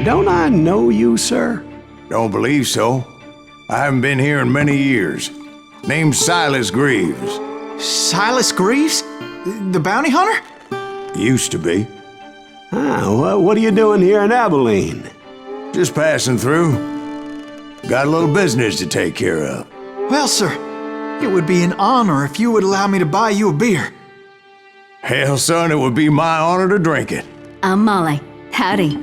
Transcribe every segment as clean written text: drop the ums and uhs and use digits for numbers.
Don't I know you, sir? Don't believe so. I haven't been here in many years. Name's Silas Greaves. Silas Greaves? The bounty hunter? Used to be. What are you doing here in Abilene? Just passing through. Got a little business to take care of. Well, sir, it would be an honor if you would allow me to buy you a beer. Hell, son, it would be my honor to drink it. I'm Molly. Howdy.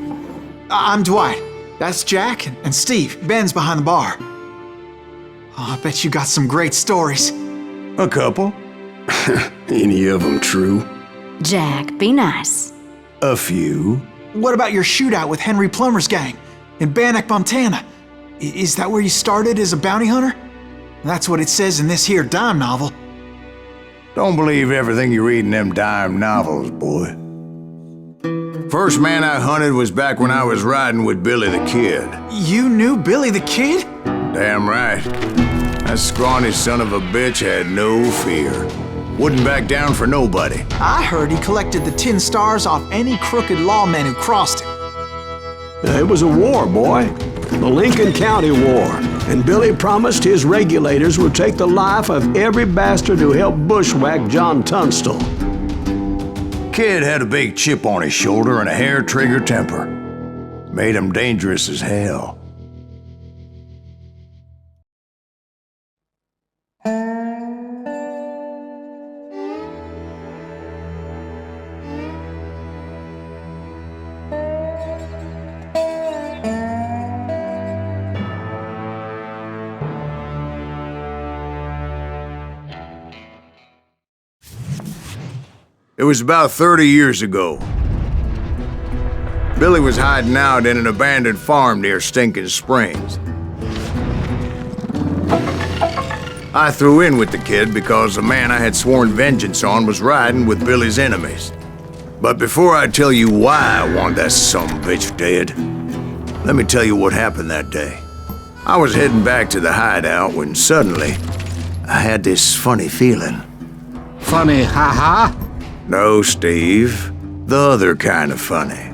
I'm Dwight. That's Jack and Steve. Ben's behind the bar. Oh, I bet you got some great stories. A couple. Any of them true? Jack, be nice. A few. What about your shootout with Henry Plummer's gang in Bannock, Montana? Is that where you started as a bounty hunter? That's what it says in this here dime novel. Don't believe everything you read in them dime novels, boy. First man I hunted was back when I was riding with Billy the Kid. You knew Billy the Kid? Damn right. That scrawny son of a bitch had no fear. Wouldn't back down for nobody. I heard he collected the 10 stars off any crooked lawmen who crossed him. It was a war, boy. The Lincoln County War. And Billy promised his regulators would take the life of every bastard who helped bushwhack John Tunstall. Kid had a big chip on his shoulder and a hair-trigger temper. Made him dangerous as hell. It was about 30 years ago. Billy was hiding out in an abandoned farm near Stinking Springs. I threw in with the kid because the man I had sworn vengeance on was riding with Billy's enemies. But before I tell you why I want that sumbitch dead, let me tell you what happened that day. I was heading back to the hideout when suddenly I had this funny feeling. Funny, ha-ha? No, Steve. The other kind of funny.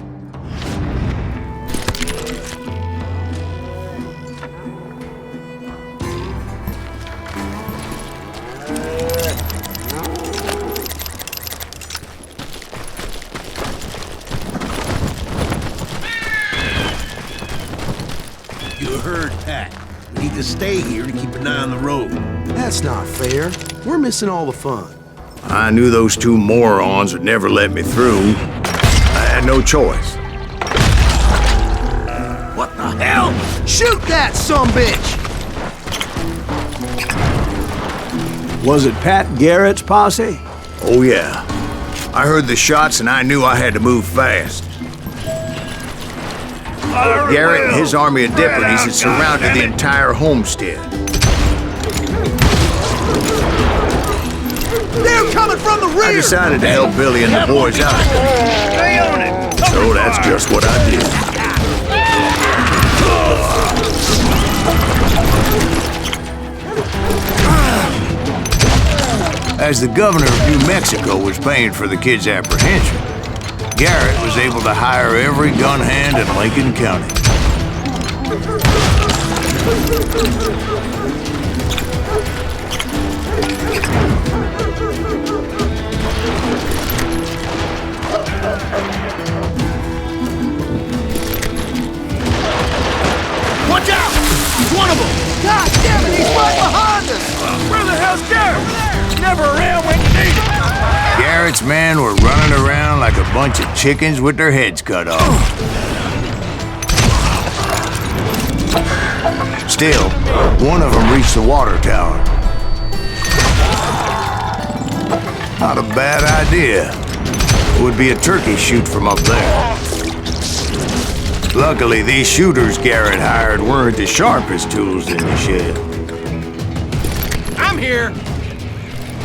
You heard Pat. We need to stay here to keep an eye on the road. That's not fair. We're missing all the fun. I knew those two morons would never let me through. I had no choice. What the hell? Shoot that sumbitch! Was it Pat Garrett's posse? Oh yeah. I heard the shots and I knew I had to move fast. Garrett and his army of deputies had surrounded the entire homestead. They're coming from the rear! I decided to help Billy and the boys out. Stay on it! So that's just what I did. As the governor of New Mexico was paying for the kid's apprehension, Garrett was able to hire every gun hand in Lincoln County. Watch out! He's one of them! God damn it, he's right behind us! Where the hell's Garrett? Never around when you need him! Garrett's men were running around like a bunch of chickens with their heads cut off. Still, one of them reached the water tower. Not a bad idea. It would be a turkey shoot from up there. Luckily, these shooters Garrett hired weren't the sharpest tools in the shed. I'm here!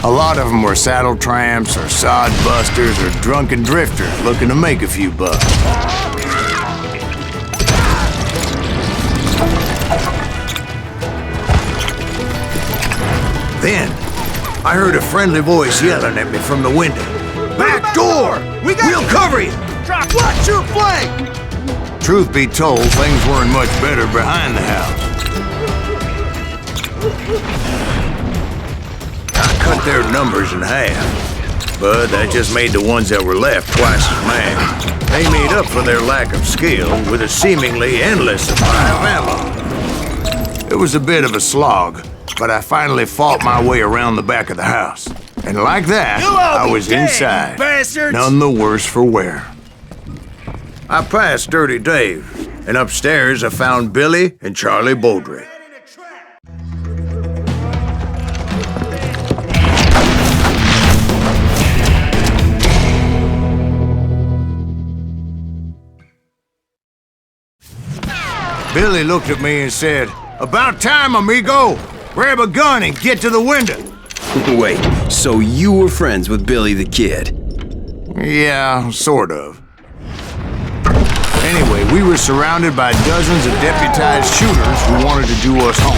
A lot of them were saddle tramps or sod busters or drunken drifters looking to make a few bucks. Then, I heard a friendly voice yelling at me from the window. "Back door! We'll cover you! Watch your flank! Truth be told, things weren't much better behind the house. I cut their numbers in half, but that just made the ones that were left twice as mad. They made up for their lack of skill with a seemingly endless supply of ammo. It was a bit of a slog, but I finally fought my way around the back of the house. And like that, I was inside, none the worse for wear. I passed Dirty Dave, and upstairs I found Billy and Charlie Beaudry. Billy looked at me and said, "About time, amigo! Grab a gun and get to the window!" Wait, so you were friends with Billy the Kid? Yeah, sort of. Anyway, we were surrounded by dozens of deputized shooters who wanted to do us harm.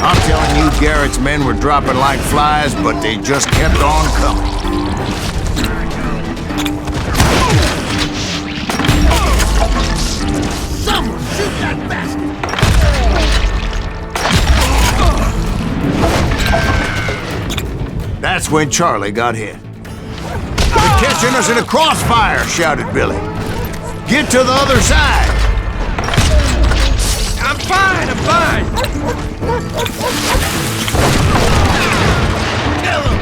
I'm telling you, Garrett's men were dropping like flies, but they just kept on coming. Someone shoot that bastard! That's when Charlie got hit. "They're catching us in a crossfire!" shouted Billy. "Get to the other side!" I'm fine, I'm fine! Kill him!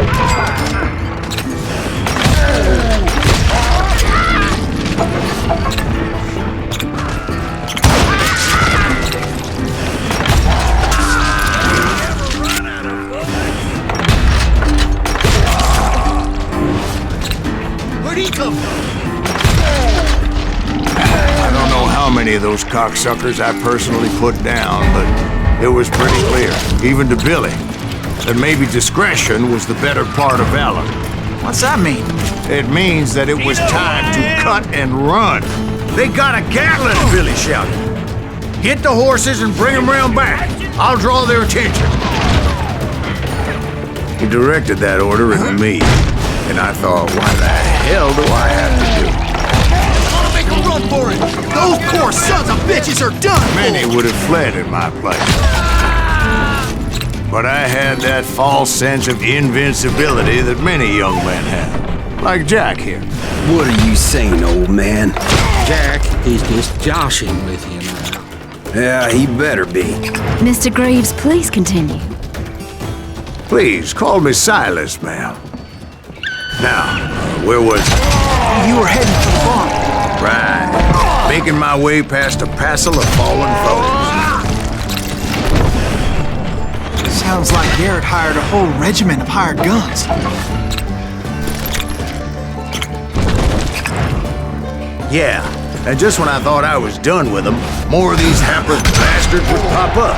Where'd he come from? I don't know how many of those cocksuckers I personally put down, but it was pretty clear, even to Billy, that maybe discretion was the better part of valor. What's that mean? It means that it was time to cut and run. "They got a Gatlin!" Billy shouted. "Get the horses and bring them round back. I'll draw their attention." He directed that order at me, and I thought, what the hell do I have to do? Wanna make a run for it! Those poor sons of bitches are done! Many would have fled in my place. But I had that false sense of invincibility that many young men have. Like Jack here. What are you saying, old man? Jack, he's just joshing with you now. Yeah, he better be. Mr. Greaves, please continue. Please, call me Silas, ma'am. Now, where was I? You were heading for the barn. Right. Making my way past a passel of fallen foes. Sounds like Garrett hired a whole regiment of hired guns. Yeah, and just when I thought I was done with them, more of these hapless bastards would pop up.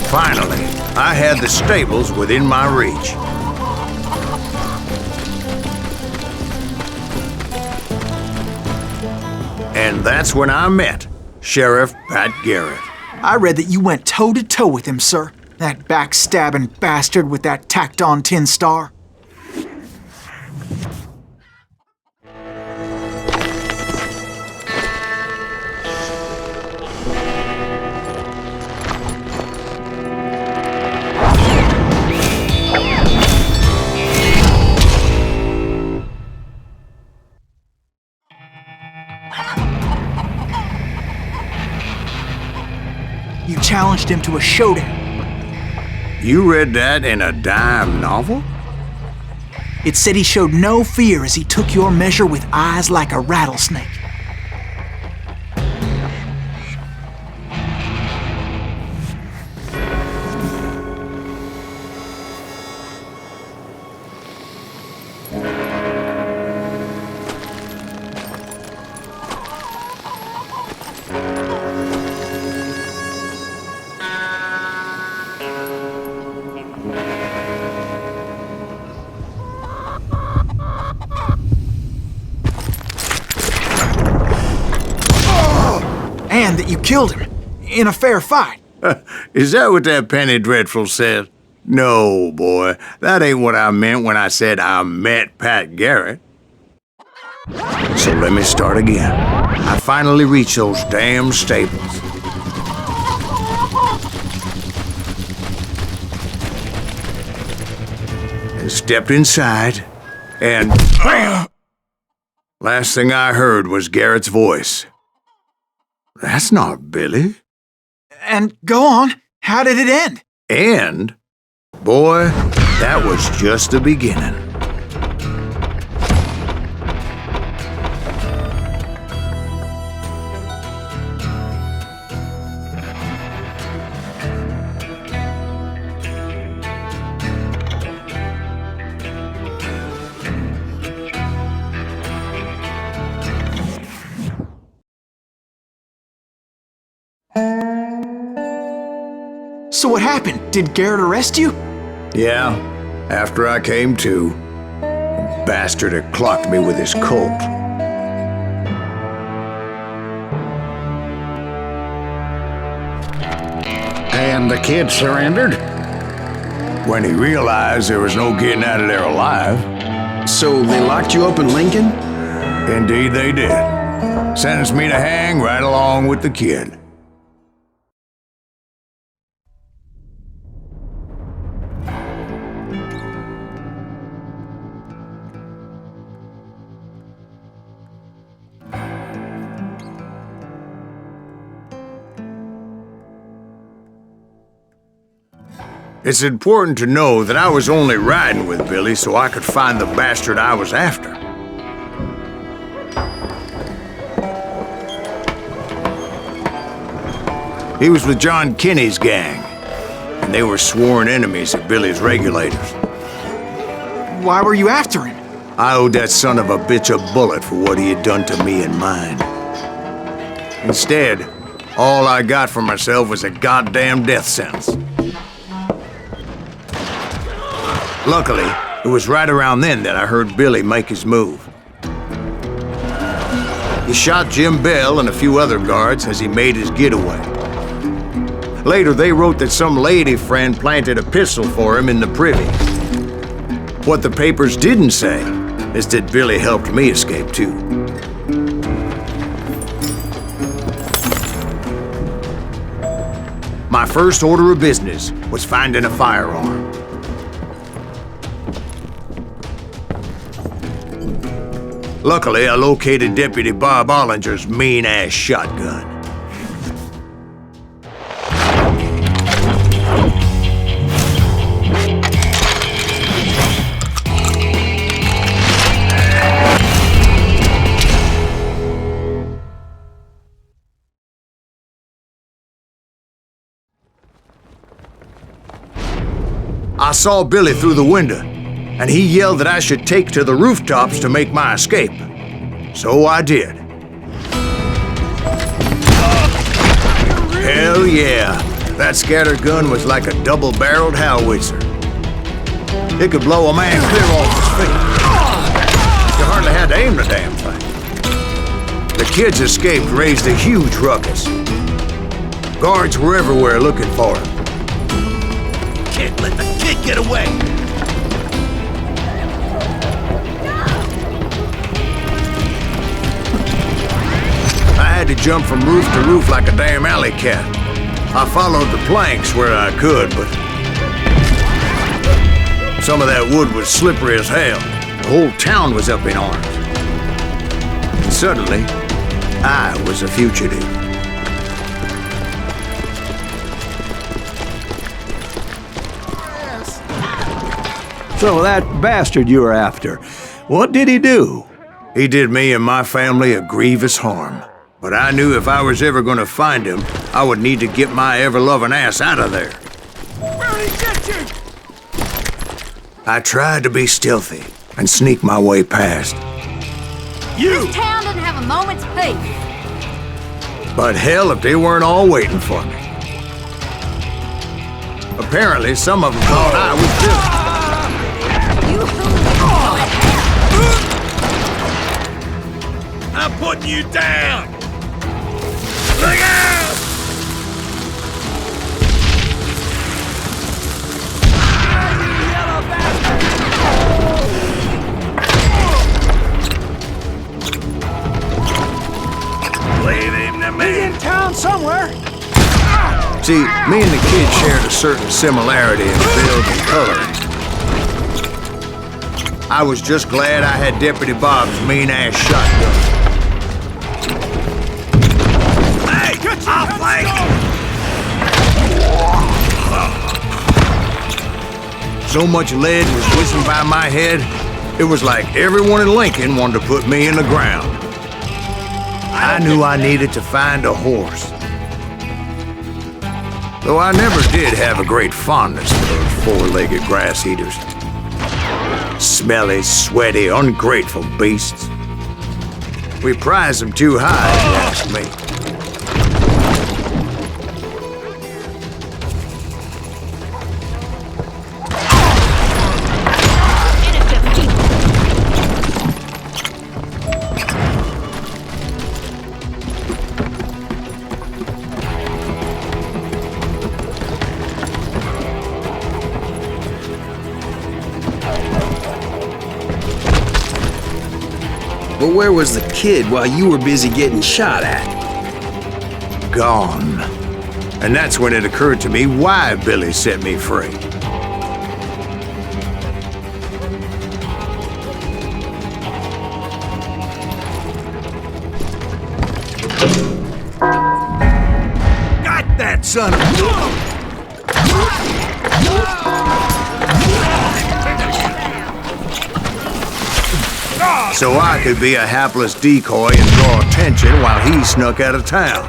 Finally, I had the stables within my reach. And that's when I met Sheriff Pat Garrett. I read that you went toe-to-toe with him, sir. That backstabbing bastard with that tacked-on tin star. You challenged him to a showdown. You read that in a dime novel? It said he showed no fear as he took your measure with eyes like a rattlesnake. that you killed him in a fair fight. Is that what that Penny Dreadful said? No, boy. That ain't what I meant when I said I met Pat Garrett. So let me start again. I finally reached those damn stables. And stepped inside, and last thing I heard was Garrett's voice. That's not Billy. And go on, how did it end? And, boy, that was just the beginning. So what happened? Did Garrett arrest you? Yeah, after I came to, the bastard had clocked me with his Colt. And the kid surrendered? When he realized there was no getting out of there alive. So they locked you up in Lincoln? Indeed they did. Sentenced me to hang right along with the kid. It's important to know that I was only riding with Billy so I could find the bastard I was after. He was with John Kinney's gang, and they were sworn enemies of Billy's regulators. Why were you after him? I owed that son of a bitch a bullet for what he had done to me and mine. Instead, all I got for myself was a goddamn death sentence. Luckily, it was right around then that I heard Billy make his move. He shot Jim Bell and a few other guards as he made his getaway. Later, they wrote that some lady friend planted a pistol for him in the privy. What the papers didn't say is that Billy helped me escape too. My first order of business was finding a firearm. Luckily, I located Deputy Bob Ollinger's mean-ass shotgun. I saw Billy through the window, and he yelled that I should take to the rooftops to make my escape. So I did. Hell yeah, that scatter gun was like a double-barreled howitzer. It could blow a man clear off his feet. You hardly had to aim the damn thing. The kids escaped raised a huge ruckus. Guards were everywhere looking for him. Can't let the kid get away! I had to jump from roof to roof like a damn alley cat. I followed the planks where I could, but some of that wood was slippery as hell. The whole town was up in arms. And suddenly, I was a fugitive. So that bastard you were after, what did he do? He did me and my family a grievous harm. But I knew if I was ever going to find him, I would need to get my ever-loving ass out of there. Where'd he get you? I tried to be stealthy and sneak my way past. You! This town doesn't have a moment's peace. But hell if they weren't all waiting for me. Apparently, some of them thought I was Billy. I'm putting you down! Look out! Leave him to me. He's in town somewhere. See, me and the kid shared a certain similarity in build and coloring. I was just glad I had Deputy Bob's mean-ass shotgun. Hey, I'll flank! So much lead was whizzing by my head, it was like everyone in Lincoln wanted to put me in the ground. I knew I needed to find a horse. Though I never did have a great fondness for those four-legged grass eaters. Smelly, sweaty, ungrateful beasts. We prize them too high, if you ask me. But where was the kid while you were busy getting shot at? Gone. And that's when it occurred to me why Billy set me free. Got that son of a... So I could be a hapless decoy and draw attention while he snuck out of town.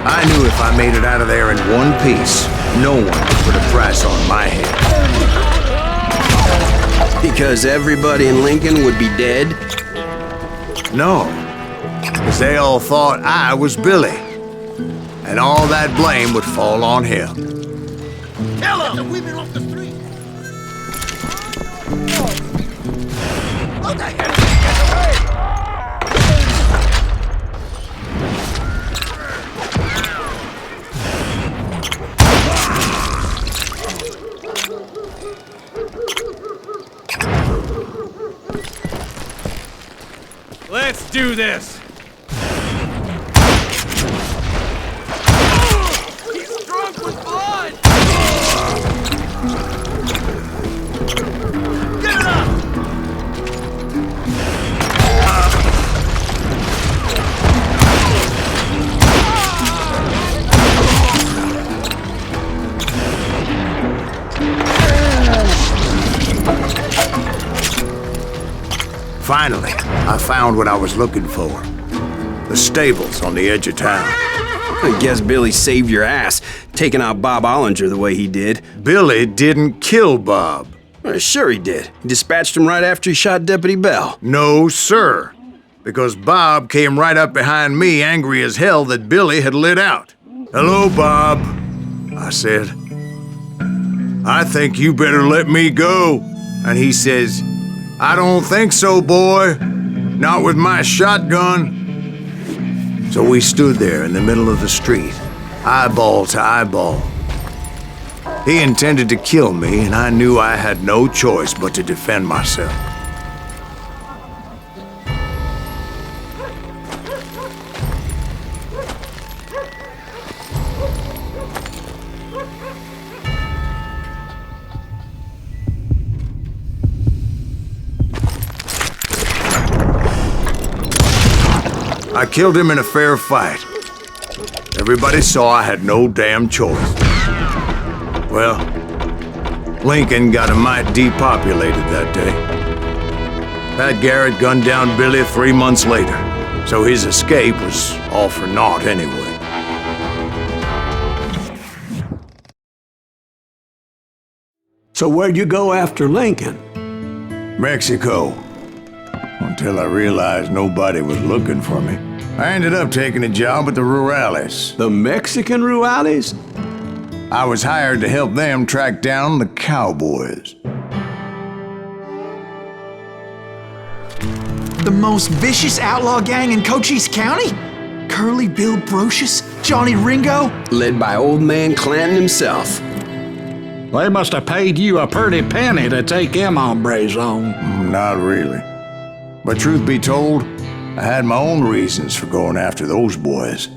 I knew if I made it out of there in one piece, no one would put a price on my head. Because everybody in Lincoln would be dead? No, because they all thought I was Billy. And all that blame would fall on him. Kill him! The women off the street! What the hell? Let's do this! Finally, I found what I was looking for. The stables on the edge of town. I guess Billy saved your ass, taking out Bob Ollinger the way he did. Billy didn't kill Bob. Well, sure he did. He dispatched him right after he shot Deputy Bell. No, sir. Because Bob came right up behind me, angry as hell that Billy had lit out. "Hello, Bob," I said. "I think you better let me go." And he says, "I don't think so, boy. Not with my shotgun." So we stood there in the middle of the street, eyeball to eyeball. He intended to kill me, and I knew I had no choice but to defend myself. I killed him in a fair fight. Everybody saw I had no damn choice. Well, Lincoln got a mite depopulated that day. Pat Garrett gunned down Billy 3 months later, so his escape was all for naught anyway. So where'd you go after Lincoln? Mexico. Until I realized nobody was looking for me. I ended up taking a job at the Rurales. The Mexican Rurales? I was hired to help them track down the Cowboys. The most vicious outlaw gang in Cochise County? Curly Bill Brocious? Johnny Ringo? Led by old man Clanton himself. They must have paid you a pretty penny to take them hombres on. Not really. But truth be told, I had my own reasons for going after those boys.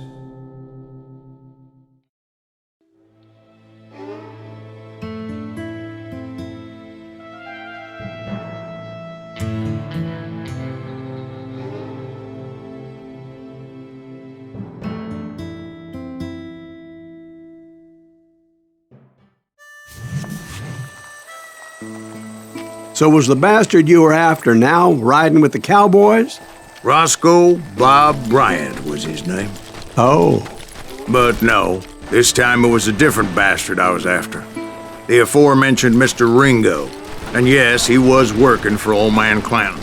So was the bastard you were after now riding with the Cowboys? Roscoe Bob Bryant was his name. Oh. But no, this time it was a different bastard I was after. The aforementioned Mr. Ringo. And yes, he was working for old man Clanton.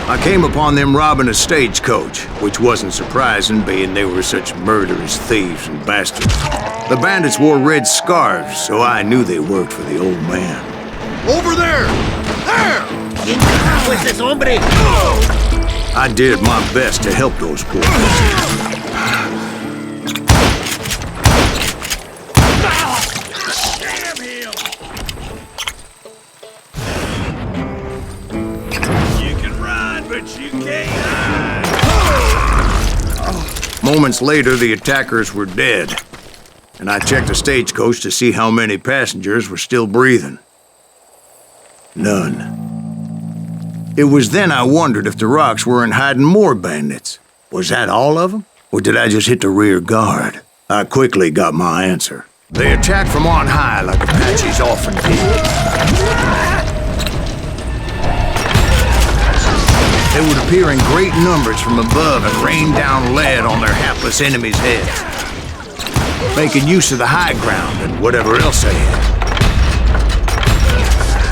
I came upon them robbing a stagecoach, which wasn't surprising, being they were such murderous thieves and bastards. The bandits wore red scarves, so I knew they worked for the old man. Over there! There! I did my best to help those poor people. Damn him! You can run, but you can't hide! Moments later, the attackers were dead, and I checked the stagecoach to see how many passengers were still breathing. None. It was then I wondered if the rocks weren't hiding more bandits. Was that all of them? Or did I just hit the rear guard? I quickly got my answer. They attacked from on high like Apaches often did. They would appear in great numbers from above and rain down lead on their hapless enemies' heads, making use of the high ground and whatever else they had.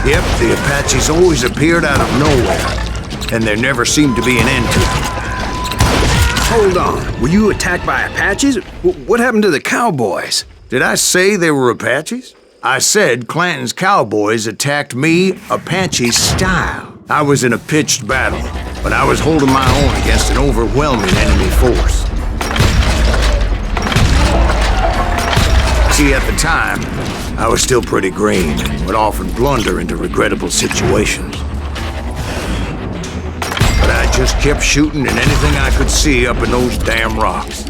Yep, the Apaches always appeared out of nowhere, and there never seemed to be an end to them. Hold on. Were you attacked by Apaches? What happened to the Cowboys? Did I say they were Apaches? I said Clanton's Cowboys attacked me Apache style. I was in a pitched battle, but I was holding my own against an overwhelming enemy force. See, at the time, I was still pretty green and would often blunder into regrettable situations. But I just kept shooting at anything I could see up in those damn rocks.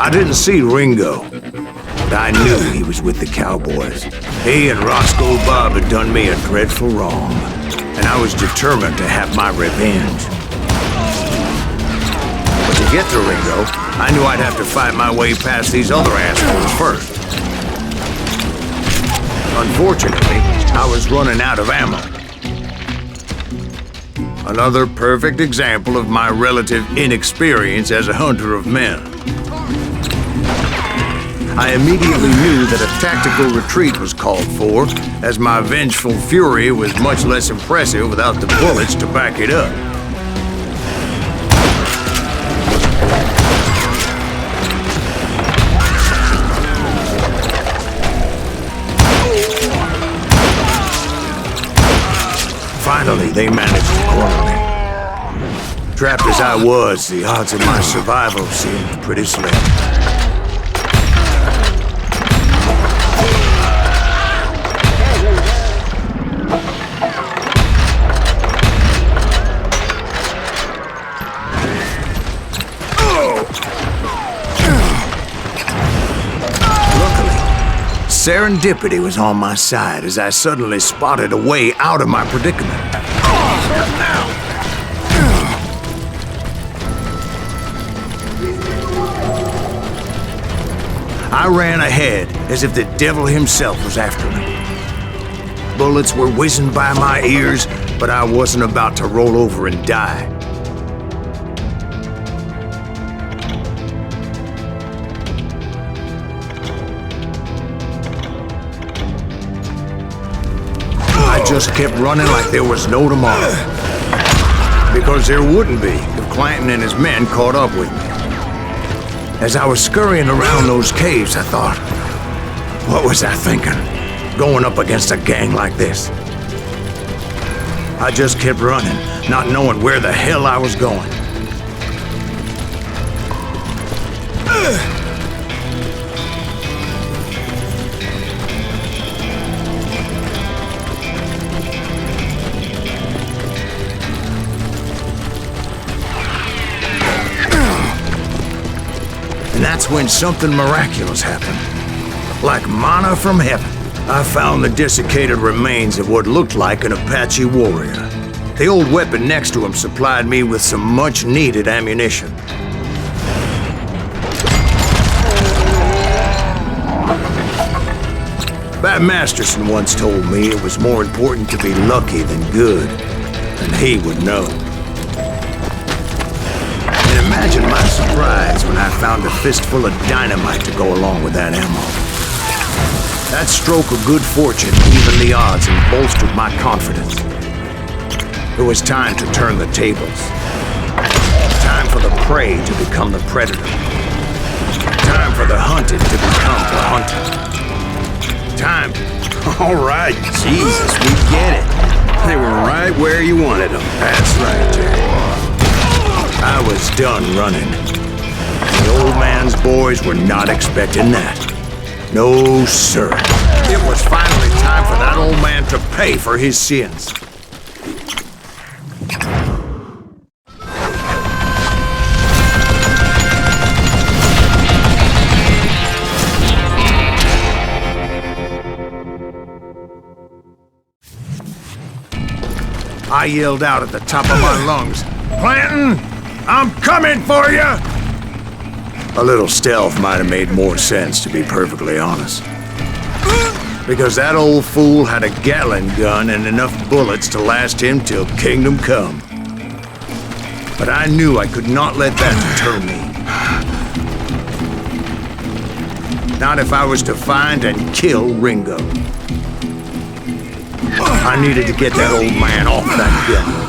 I didn't see Ringo, but I knew he was with the Cowboys. He and Roscoe Bob had done me a dreadful wrong, and I was determined to have my revenge. But to get to Ringo, I knew I'd have to fight my way past these other assholes first. Unfortunately, I was running out of ammo. Another perfect example of my relative inexperience as a hunter of men. I immediately knew that a tactical retreat was called for, as my vengeful fury was much less impressive without the bullets to back it up. Finally, they managed to corner me. Trapped as I was, the odds of my survival seemed pretty slim. Serendipity was on my side as I suddenly spotted a way out of my predicament. I ran ahead as if the devil himself was after me. Bullets were whizzing by my ears, but I wasn't about to roll over and die. I just kept running like there was no tomorrow. Because there wouldn't be if Clanton and his men caught up with me. As I was scurrying around those caves, I thought, what was I thinking? Going up against a gang like this? I just kept running, not knowing where the hell I was going. And that's when something miraculous happened. Like manna from heaven, I found the desiccated remains of what looked like an Apache warrior. The old weapon next to him supplied me with some much-needed ammunition. Bat Masterson once told me it was more important to be lucky than good, and he would know. And imagine my surprise when I found a fistful of dynamite to go along with that ammo. That stroke of good fortune evened the odds and bolstered my confidence. It was time to turn the tables. Time for the prey to become the predator. Time for the hunted to become the hunted. Time. All right, Jesus, we get it. They were right where you wanted them. That's right, Jerry. I was done running. The old man's boys were not expecting that. No, sir. It was finally time for that old man to pay for his sins. I yelled out at the top of my lungs, "Clanton, I'm coming for you!" A little stealth might have made more sense, to be perfectly honest. Because that old fool had a Gatling gun and enough bullets to last him till kingdom come. But I knew I could not let that deter me. Not if I was to find and kill Ringo. I needed to get that old man off that gun.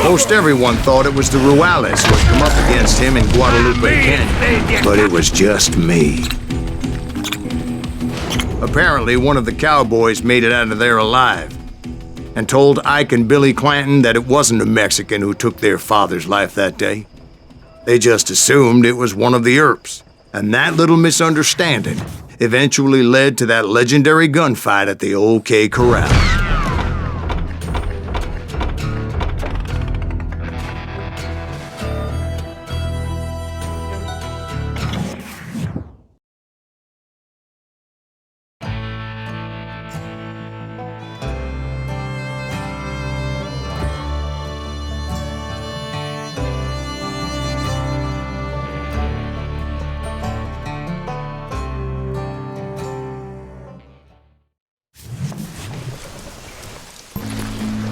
Most everyone thought it was the Ruales who had come up against him in Guadalupe Canyon, but it was just me. Apparently, one of the Cowboys made it out of there alive, and told Ike and Billy Clanton that it wasn't a Mexican who took their father's life that day. They just assumed it was one of the Earps, and that little misunderstanding eventually led to that legendary gunfight at the OK Corral.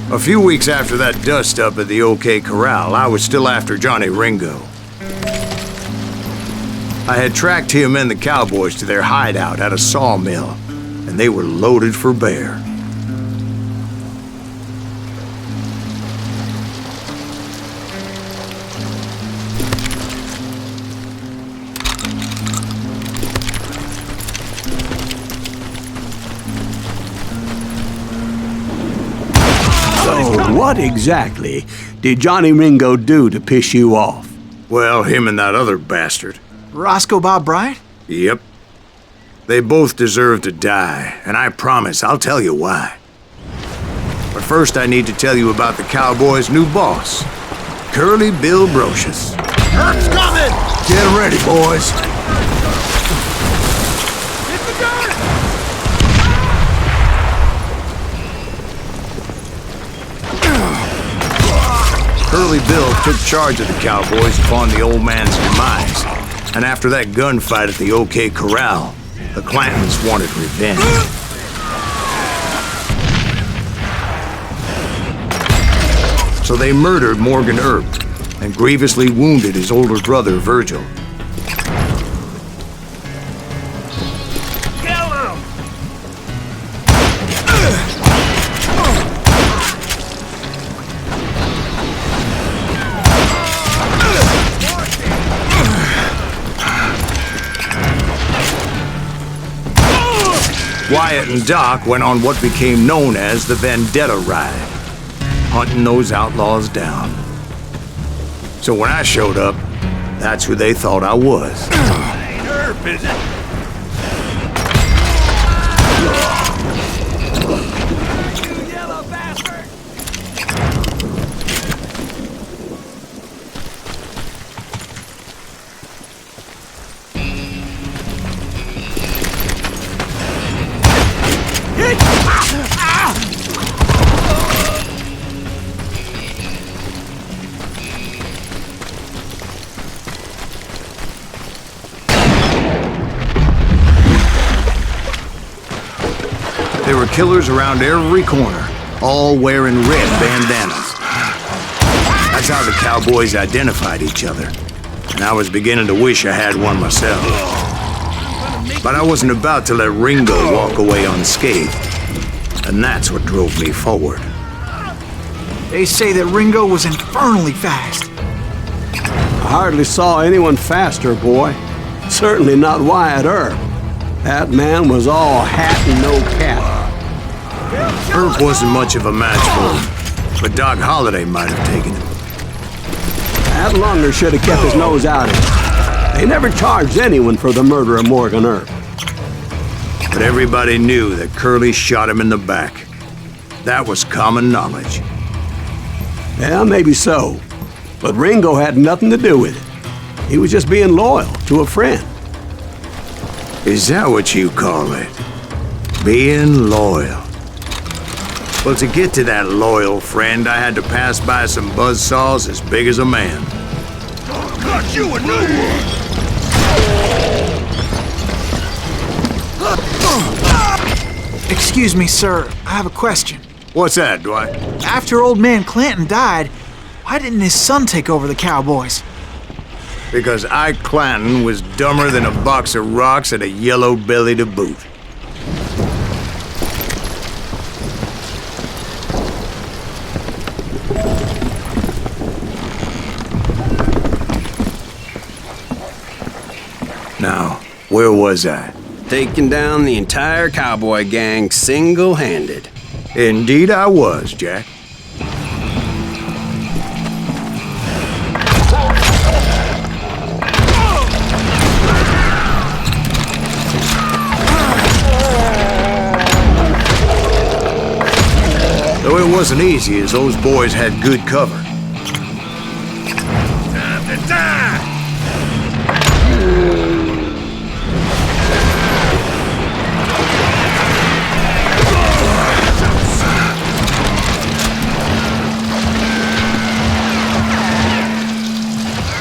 A few weeks after that dust-up at the OK Corral, I was still after Johnny Ringo. I had tracked him and the Cowboys to their hideout at a sawmill, and they were loaded for bear. What exactly did Johnny Ringo do to piss you off? Well, him and that other bastard. Roscoe Bob Bryant? Yep. They both deserve to die, and I promise I'll tell you why. But first I need to tell you about the Cowboys' new boss, Curly Bill Brocious. Earp's coming! Get ready, boys. Hit the gun! Curly Bill took charge of the Cowboys upon the old man's demise, and after that gunfight at the OK Corral, the Clantons wanted revenge. So they murdered Morgan Earp and grievously wounded his older brother, Virgil. Kill him! Wyatt and Doc went on what became known as the Vendetta Ride, hunting those outlaws down. So when I showed up, that's who they thought I was. Ain't Earp, is it? You yellow bastard! There were killers around every corner, all wearing red bandanas. That's how the Cowboys identified each other, and I was beginning to wish I had one myself. But I wasn't about to let Ringo walk away unscathed, and that's what drove me forward. They say that Ringo was infernally fast. I hardly saw anyone faster, boy. Certainly not Wyatt Earp. That man was all hat and no cap. Earp wasn't much of a match for him, but Doc Holliday might have taken him. That Lunger should have kept his nose out of it. They never charged anyone for the murder of Morgan Earp. But everybody knew that Curly shot him in the back. That was common knowledge. Yeah, maybe so. But Ringo had nothing to do with it. He was just being loyal to a friend. Is that what you call it? Being loyal? Well, to get to that loyal friend, I had to pass by some buzzsaws as big as a man. Cut you a new one! Excuse me, sir. I have a question. What's that, Dwight? After old man Clanton died, why didn't his son take over the Cowboys? Because Ike Clanton was dumber than a box of rocks and a yellow belly to boot. Now, where was I? Taking down the entire cowboy gang single-handed. Indeed I was, Jack. Though it wasn't easy, as those boys had good cover. Time to die!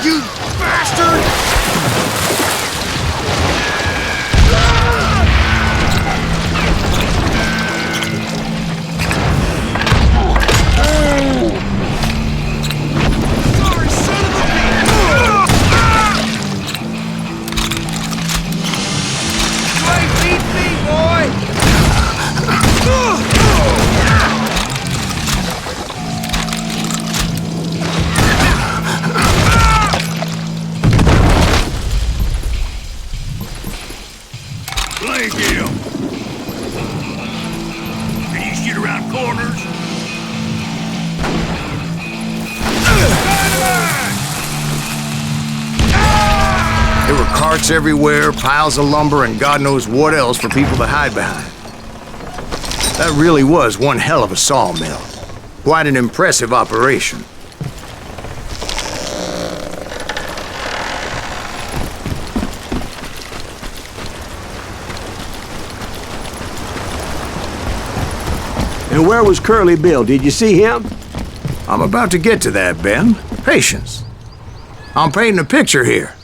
You bastard! Blank him! Can you shoot around corners? There were carts everywhere, piles of lumber, and God knows what else for people to hide behind. That really was one hell of a sawmill. Quite an impressive operation. And where was Curly Bill? Did you see him? I'm about to get to that, Ben. Patience. I'm painting a picture here.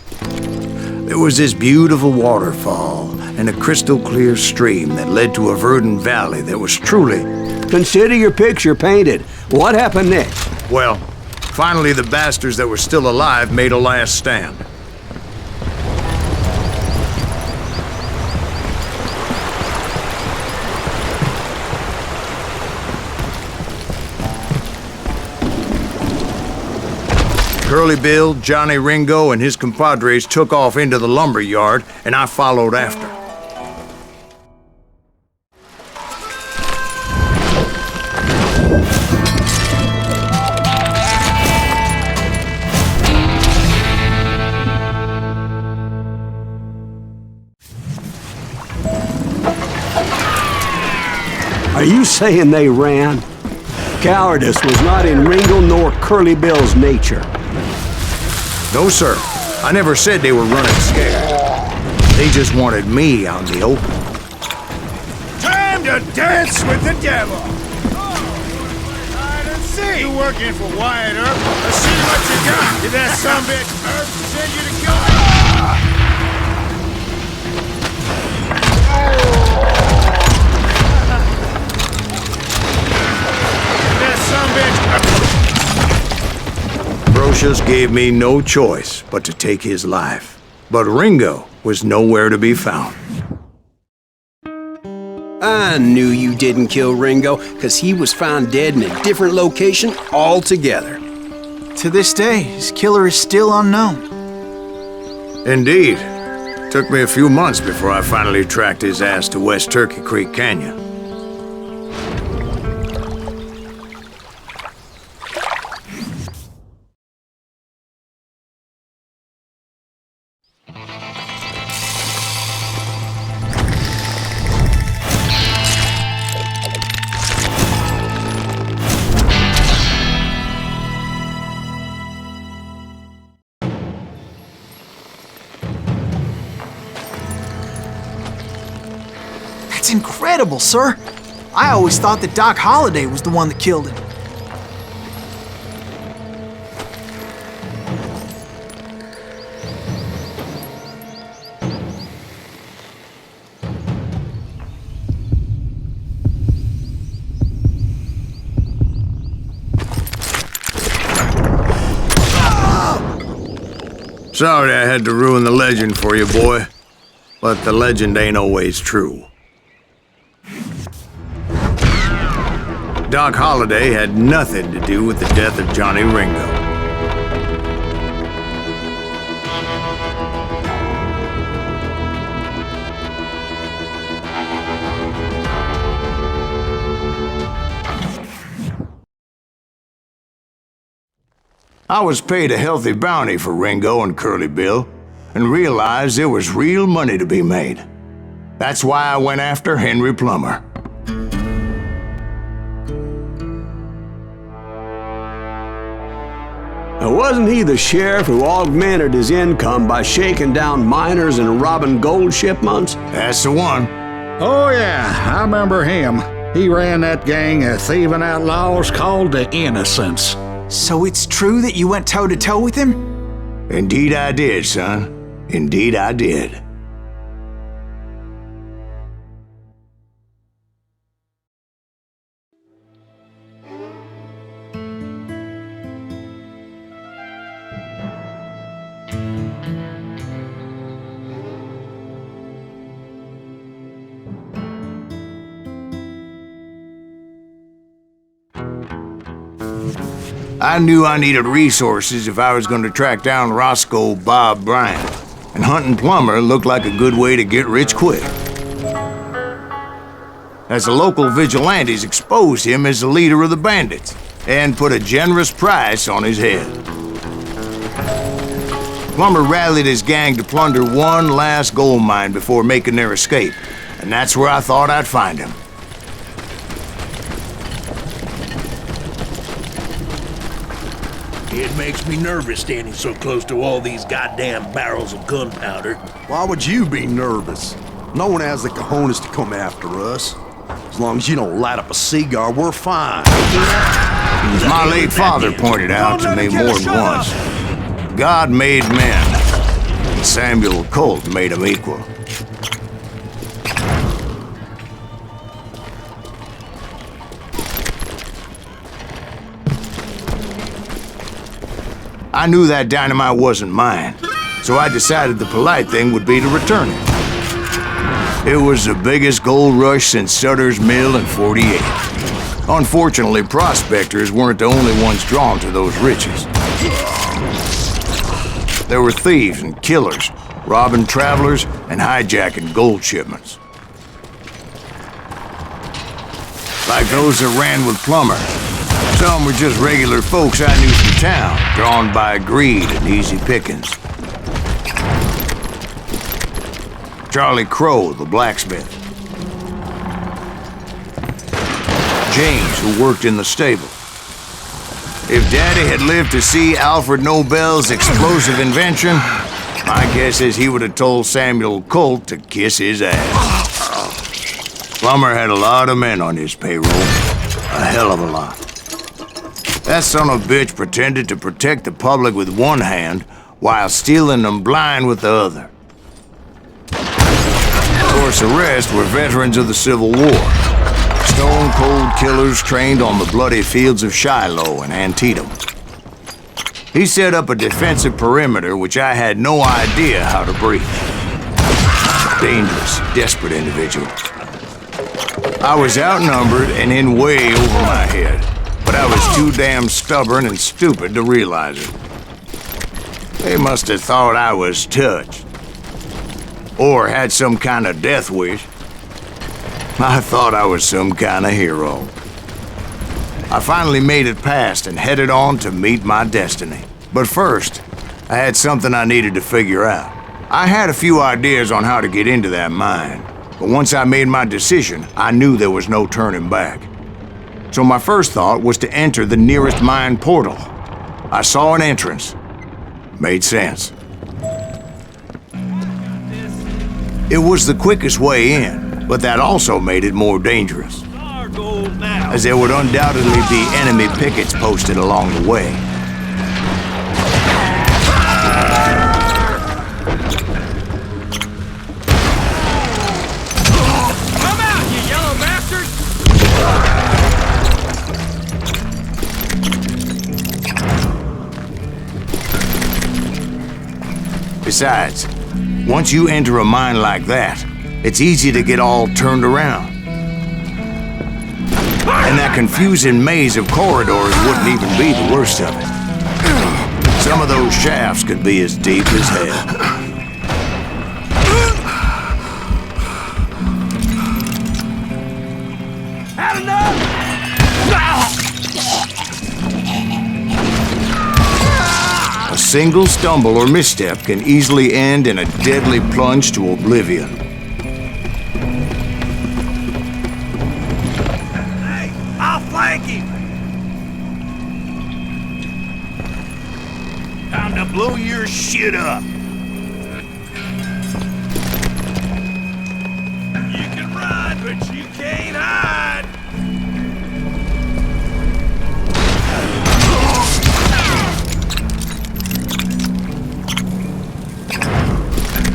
There was this beautiful waterfall and a crystal clear stream that led to a verdant valley that was truly... Consider your picture painted. What happened next? Well, finally the bastards that were still alive made a last stand. Curly Bill, Johnny Ringo, and his compadres took off into the lumber yard, and I followed after. Are you saying they ran? Cowardice was not in Ringo nor Curly Bill's nature. No, sir. I never said they were running scared. They just wanted me out in the open. Time to dance with the devil! Hide and seek! You working for Wyatt Earp? Let's see what you got! Did that sumbitch Earp send you to kill me? That sumbitch Earp... Brocious gave me no choice but to take his life. But Ringo was nowhere to be found. I knew you didn't kill Ringo, because he was found dead in a different location altogether. To this day, his killer is still unknown. Indeed. Took me a few months before I finally tracked his ass to West Turkey Creek Canyon. That's incredible, sir. I always thought that Doc Holliday was the one that killed him. Sorry I had to ruin the legend for you, boy. But the legend ain't always true. Doc Holliday had nothing to do with the death of Johnny Ringo. I was paid a healthy bounty for Ringo and Curly Bill, and realized there was real money to be made. That's why I went after Henry Plummer. Now, wasn't he the sheriff who augmented his income by shaking down miners and robbing gold shipments? That's the one. Oh, yeah, I remember him. He ran that gang of thieving outlaws called the Innocents. So it's true that you went toe-to-toe with him? Indeed I did, son. Indeed I did. I knew I needed resources if I was going to track down Roscoe Bob Bryant, and hunting Plummer looked like a good way to get rich quick. As the local vigilantes exposed him as the leader of the bandits, and put a generous price on his head. Plummer rallied his gang to plunder one last gold mine before making their escape, and that's where I thought I'd find him. It makes me nervous standing so close to all these goddamn barrels of gunpowder. Why would you be nervous? No one has the cojones to come after us. As long as you don't light up a cigar, we're fine. My late father pointed out to me more than once. God made men, and Samuel Colt made them equal. I knew that dynamite wasn't mine, so I decided the polite thing would be to return it. It was the biggest gold rush since Sutter's Mill in '48. Unfortunately, prospectors weren't the only ones drawn to those riches. There were thieves and killers, robbing travelers and hijacking gold shipments. Like those that ran with Plummer. Some were just regular folks I knew from town, drawn by greed and easy pickings. Charlie Crow, the blacksmith. James, who worked in the stable. If Daddy had lived to see Alfred Nobel's explosive invention, my guess is he would have told Samuel Colt to kiss his ass. Plummer had a lot of men on his payroll. A hell of a lot. That son of a bitch pretended to protect the public with one hand while stealing them blind with the other. Of course, the rest were veterans of the Civil War. Stone-cold killers trained on the bloody fields of Shiloh and Antietam. He set up a defensive perimeter which I had no idea how to breach. Dangerous, desperate individual. I was outnumbered and in way over my head, but I was too damn stubborn and stupid to realize it. They must have thought I was touched. Or had some kind of death wish. I thought I was some kind of hero. I finally made it past and headed on to meet my destiny. But first, I had something I needed to figure out. I had a few ideas on how to get into that mine, but once I made my decision, I knew there was no turning back. So my first thought was to enter the nearest mine portal. I saw an entrance. Made sense. It was the quickest way in, but that also made it more dangerous, as there would undoubtedly be enemy pickets posted along the way. Come out, you yellow bastard! Besides, once you enter a mine like that, it's easy to get all turned around. And that confusing maze of corridors wouldn't even be the worst of it. Some of those shafts could be as deep as hell. Had enough? A single stumble or misstep can easily end in a deadly plunge to oblivion. Hey, I'll flank him! Time to blow your shit up! You can run, but you can't hide!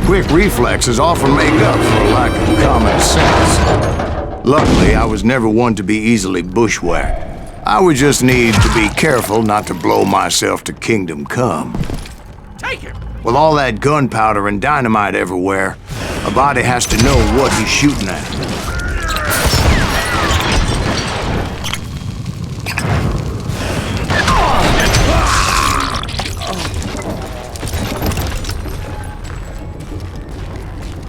Quick reflexes often make up for a lack of common sense. Luckily, I was never one to be easily bushwhacked. I would just need to be careful not to blow myself to kingdom come. Take him! With all that gunpowder and dynamite everywhere, a body has to know what he's shooting at.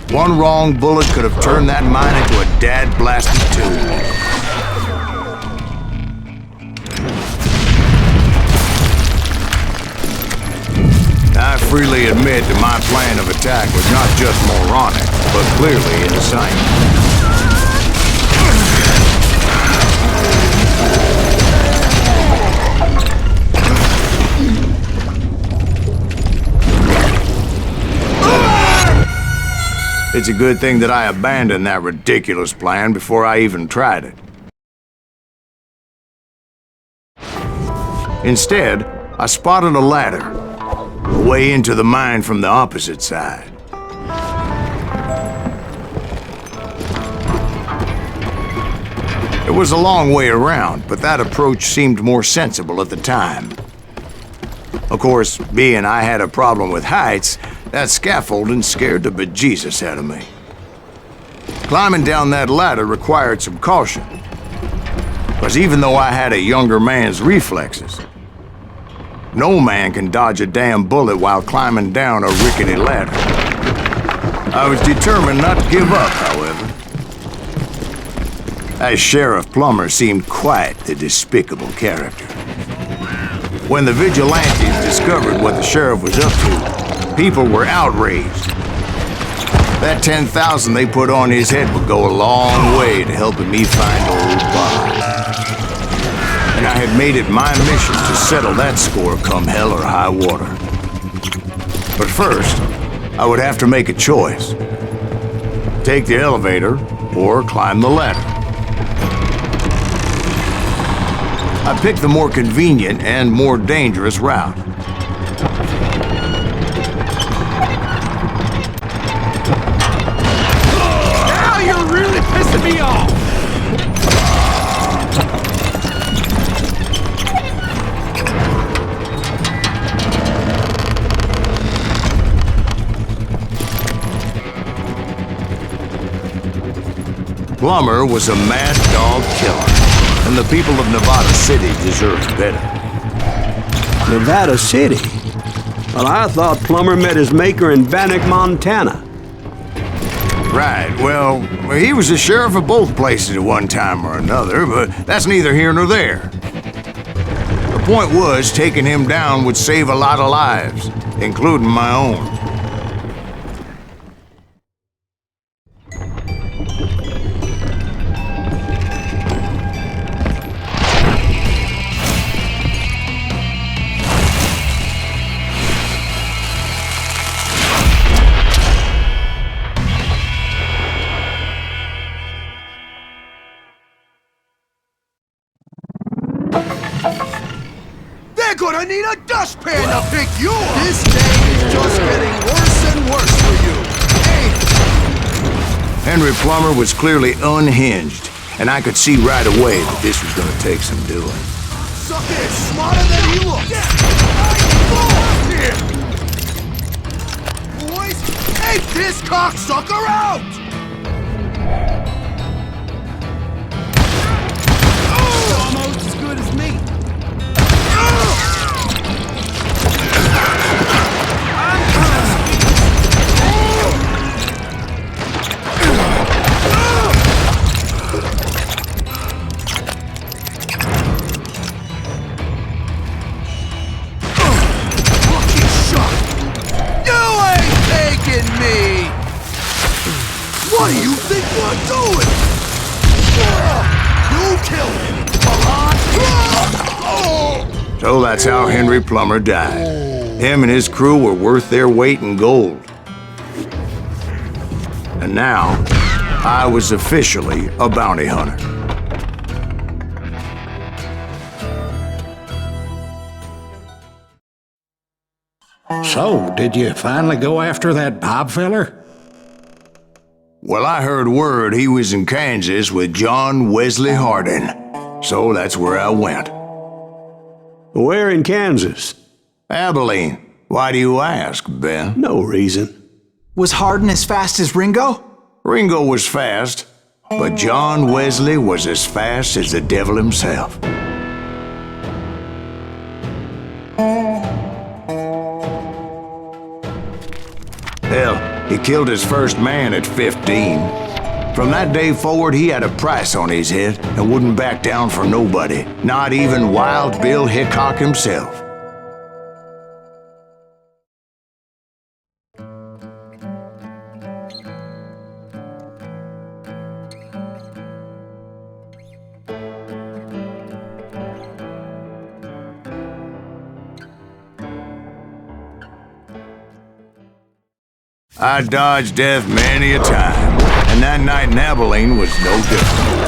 One wrong bullet could have turned that mine into a dad-blasted tomb. I freely admit that my plan of attack was not just moronic, but clearly insane. It's a good thing that I abandoned that ridiculous plan before I even tried it. Instead, I spotted a ladder, a way into the mine from the opposite side. It was a long way around, but that approach seemed more sensible at the time. Of course, being I had a problem with heights, that scaffolding scared the bejesus out of me. Climbing down that ladder required some caution. Because even though I had a younger man's reflexes, no man can dodge a damn bullet while climbing down a rickety ladder. I was determined not to give up, however. As Sheriff Plummer seemed quite the despicable character. When the vigilantes discovered what the sheriff was up to, people were outraged. That 10,000 they put on his head would go a long way to helping me find old Bob. And I had made it my mission to settle that score come hell or high water. But first, I would have to make a choice. Take the elevator or climb the ladder. I picked the more convenient and more dangerous route. Now you're really pissing me off! Plummer was a mad dog killer, and the people of Nevada City deserved better. Nevada City? Well, I thought Plummer met his maker in Bannock, Montana. Right, well, he was the sheriff of both places at one time or another, but that's neither here nor there. The point was, taking him down would save a lot of lives, including my own. They're gonna need a dustpan to pick you up! This day is just getting worse and worse for you! Hey! Henry Plummer was clearly unhinged, and I could see right away that this was gonna take some doing. Sucker is smarter than he looks! Boys, take this cocksucker out! Almost as good as me. What do you think we're doing? You killed him! So that's how Henry Plummer died. Him and his crew were worth their weight in gold. And now, I was officially a bounty hunter. So, did you finally go after that Bob feller? Well, I heard word he was in Kansas with John Wesley Hardin. So that's where I went. Where in Kansas? Abilene. Why do you ask, Ben? No reason. Was Hardin as fast as Ringo? Ringo was fast, but John Wesley was as fast as the devil himself. Hell, he killed his first man at 15. From that day forward, he had a price on his head and wouldn't back down for nobody, not even Wild Bill Hickok himself. I dodged death many a time, and that night in Abilene was no different.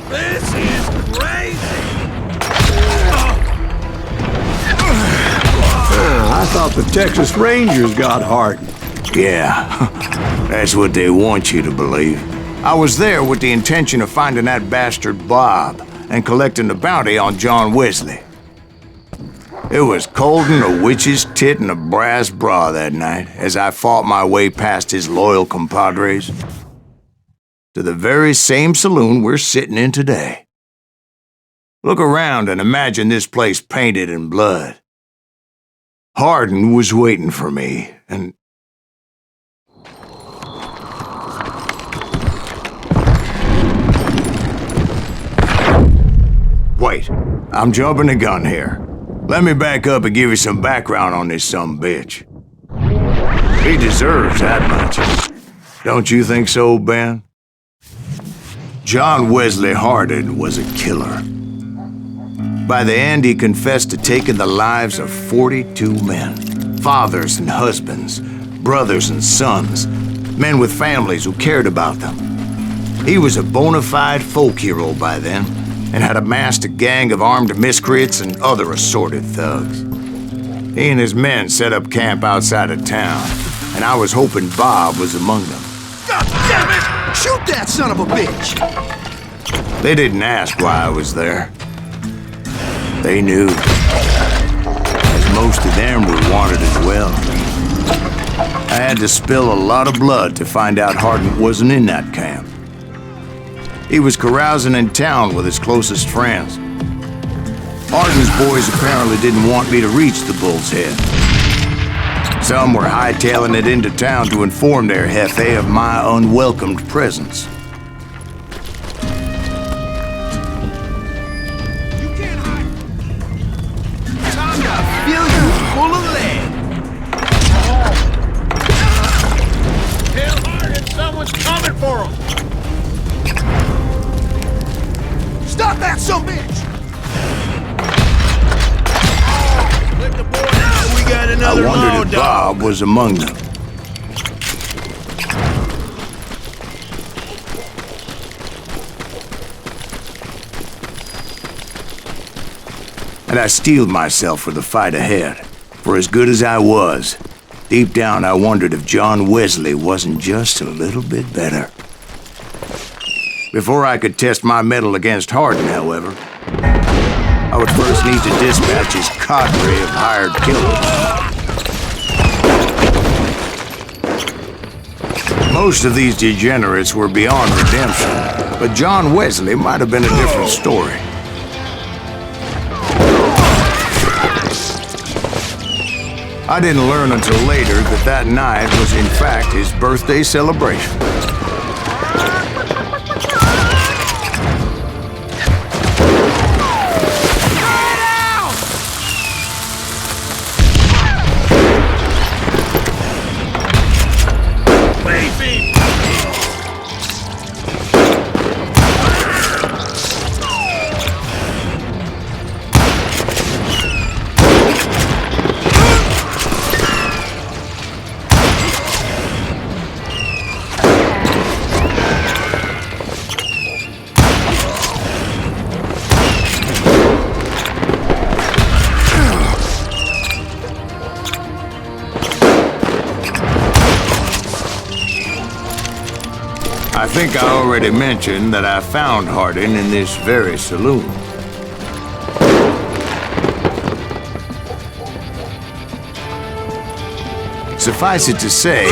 This is crazy! I thought the Texas Rangers got Hardin. Yeah, That's what they want you to believe. I was there with the intention of finding that bastard Bob and collecting the bounty on John Wesley. It was cold and a witch's tit and a brass bra that night as I fought my way past his loyal compadres to the very same saloon we're sitting in today. Look around and imagine this place painted in blood. Hardin was waiting for me, and wait, I'm jumping the gun here. Let me back up and give you some background on this sumbitch. He deserves that much. Don't you think so, Ben? John Wesley Hardin was a killer. By the end, he confessed to taking the lives of 42 men. Fathers and husbands, brothers and sons, men with families who cared about them. He was a bona fide folk hero by then, and had amassed a gang of armed miscreants and other assorted thugs. He and his men set up camp outside of town, and I was hoping Bob was among them. God damn it! Shoot that son of a bitch! They didn't ask why I was there. They knew, as most of them were wanted as well. I had to spill a lot of blood to find out Hardin wasn't in that camp. He was carousing in town with his closest friends. Hardin's boys apparently didn't want me to reach the Bull's Head. Some were hightailing it into town to inform their jefe of my unwelcomed presence. You can't hide! Time to feel you full of lead! Tell Hardin someone's coming for him! Stop that sumbitch! Let the boy know we got another I wondered load if Bob was among them. And I steeled myself for the fight ahead. For as good as I was, deep down I wondered if John Wesley wasn't just a little bit better. Before I could test my mettle against Hardin, however, I would first need to dispatch his cadre of hired killers. Most of these degenerates were beyond redemption, but John Wesley might have been a different story. I didn't learn until later that that night was in fact his birthday celebration. I think I already mentioned that I found Hardin in this very saloon. Suffice it to say,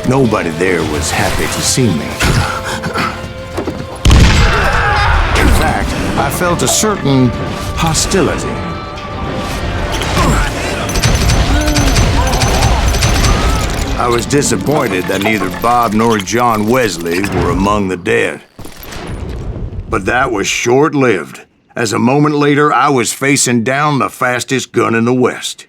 nobody there was happy to see me. In fact, I felt a certain hostility. I was disappointed that neither Bob nor John Wesley were among the dead. But that was short-lived, as a moment later I was facing down the fastest gun in the West.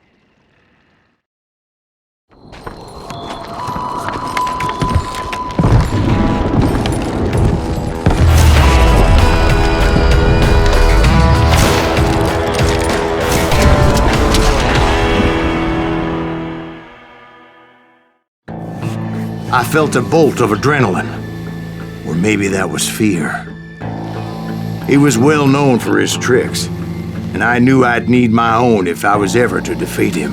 I felt a bolt of adrenaline, or maybe that was fear. He was well known for his tricks, and I knew I'd need my own if I was ever to defeat him.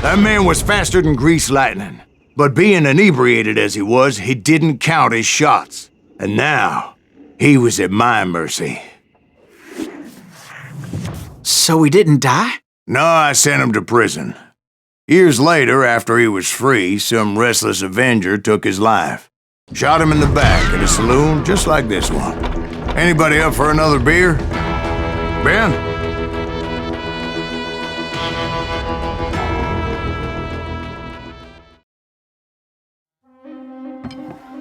That man was faster than greased lightning. But being inebriated as he was, he didn't count his shots. And now, he was at my mercy. So he didn't die? No, I sent him to prison. Years later, after he was free, some restless avenger took his life. Shot him in the back at a saloon just like this one. Anybody up for another beer? Ben?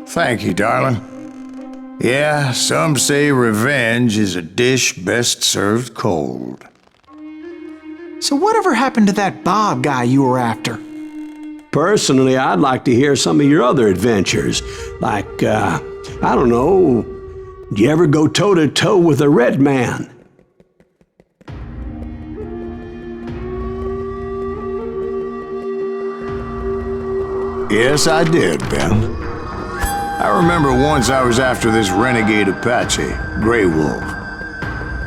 Thank you, darling. Yeah, some say revenge is a dish best served cold. So whatever happened to that Bob guy you were after? Personally, I'd like to hear some of your other adventures. Like, I don't know, did you ever go toe-to-toe with a red man? Yes, I did, Ben. I remember once I was after this renegade Apache, Grey Wolf.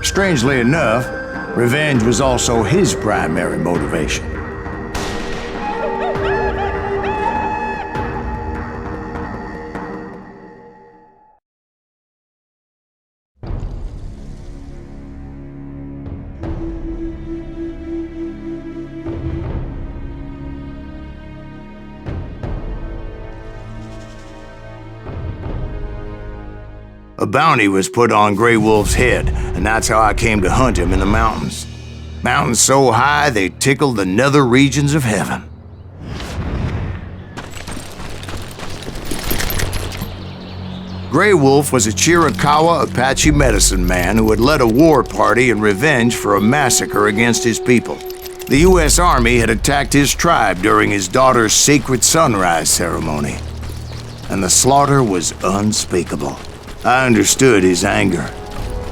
Strangely enough, revenge was also his primary motivation. A bounty was put on Grey Wolf's head, and that's how I came to hunt him in the mountains. Mountains so high they tickled the nether regions of heaven. Grey Wolf was a Chiricahua Apache medicine man who had led a war party in revenge for a massacre against his people. The U.S. Army had attacked his tribe during his daughter's sacred sunrise ceremony, and the slaughter was unspeakable. I understood his anger,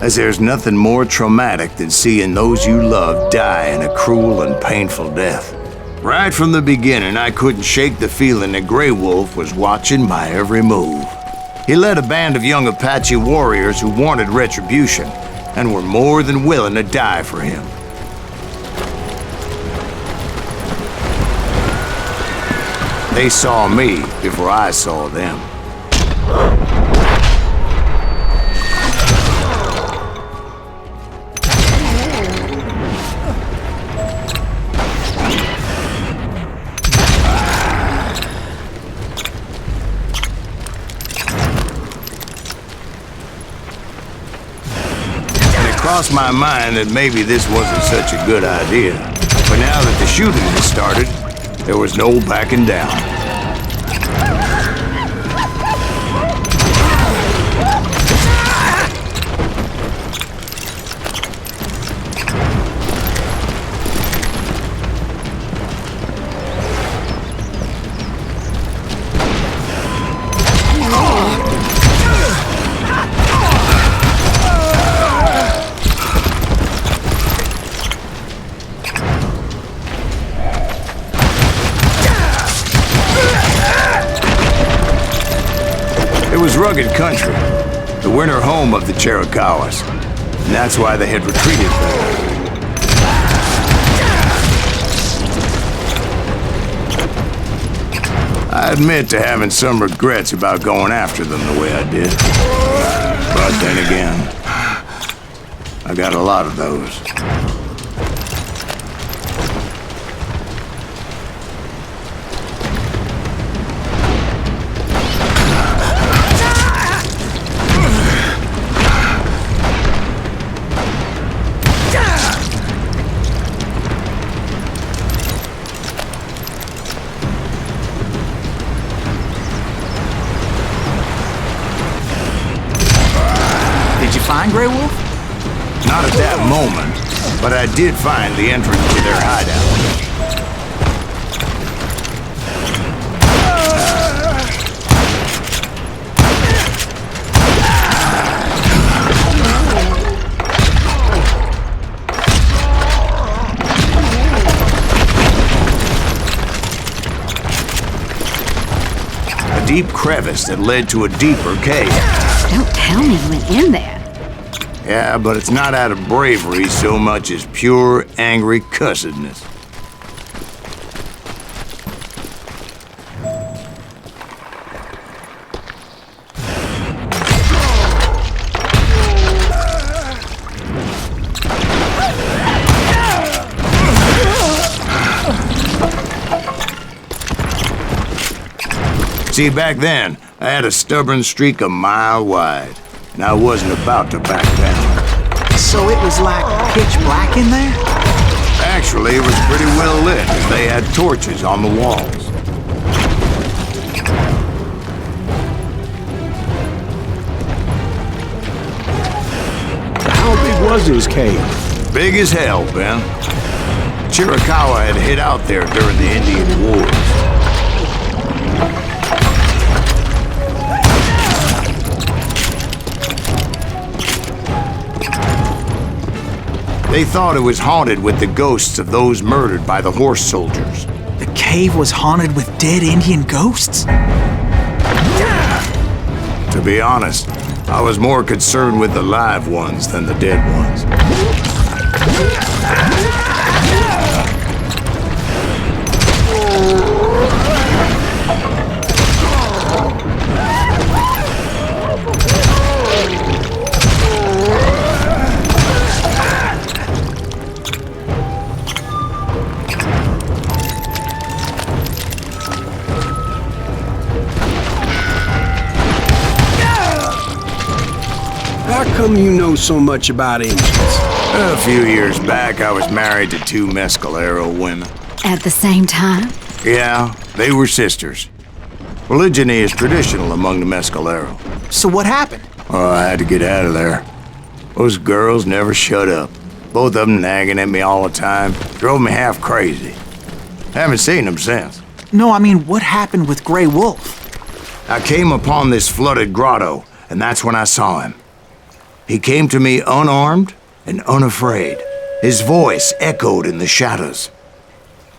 as there's nothing more traumatic than seeing those you love die in a cruel and painful death. Right from the beginning, I couldn't shake the feeling that Grey Wolf was watching my every move. He led a band of young Apache warriors who wanted retribution and were more than willing to die for him. They saw me before I saw them. Crossed my mind that maybe this wasn't such a good idea. But now that the shooting had started, there was no backing down. It was rugged country, the winter home of the Chiricahuas, and that's why they had retreated there. I admit to having some regrets about going after them the way I did. But then again, I got a lot of those. Find Grey Wolf? Not at that moment, but I did find the entrance to their hideout. A deep crevice that led to a deeper cave. Don't tell me you went in there. Yeah, but it's not out of bravery so much as pure, angry cussedness. See, back then, I had a stubborn streak a mile wide, and I wasn't about to back down. So it was like pitch black in there? Actually, it was pretty well lit, as they had torches on the walls. How big was his cave? Big as hell, Ben. Chiricahua had hid out there during the Indian Wars. They thought it was haunted with the ghosts of those murdered by the horse soldiers. The cave was haunted with dead Indian ghosts? To be honest, I was more concerned with the live ones than the dead ones. How come you know so much about Indians? A few years back, I was married to 2 Mescalero women. At the same time? Yeah, they were sisters. Polygyny is traditional among the Mescalero. So what happened? Oh, I had to get out of there. Those girls never shut up. Both of them nagging at me all the time. Drove me half crazy. Haven't seen them since. No, I mean, what happened with Grey Wolf? I came upon this flooded grotto, and that's when I saw him. He came to me unarmed and unafraid. His voice echoed in the shadows.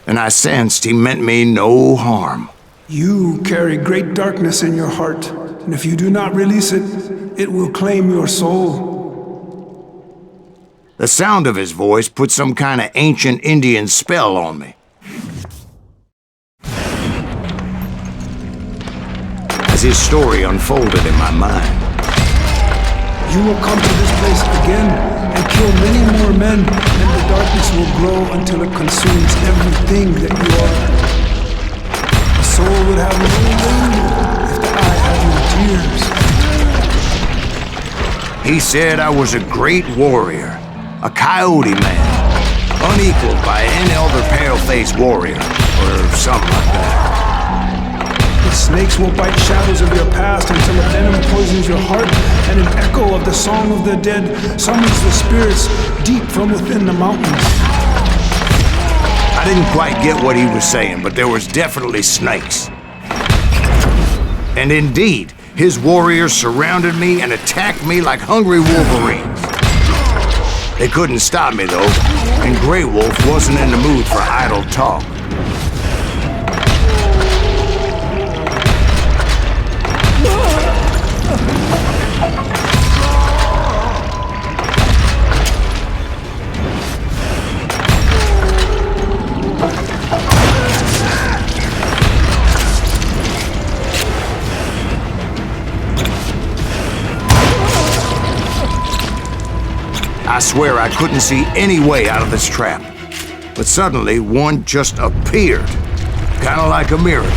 And I sensed he meant me no harm. You carry great darkness in your heart, and if you do not release it, it will claim your soul. The sound of his voice put some kind of ancient Indian spell on me. As his story unfolded in my mind, You will come to this place again and kill many more men, and the darkness will grow until it consumes everything that you are. The soul would have no value if the eye had no tears. he said I was a great warrior, a coyote man, unequaled by any other pale-faced warrior, or something like that. The snakes will bite shadows of your past until a venom poisons your heart, and an echo of the song of the dead summons the spirits deep from within the mountains. I didn't quite get what he was saying, but there was definitely snakes. And indeed, his warriors surrounded me and attacked me like hungry wolverines. They couldn't stop me, though, and Grey Wolf wasn't in the mood for idle talk. I swear I couldn't see any way out of this trap. But suddenly, one just appeared. Kind of like a miracle.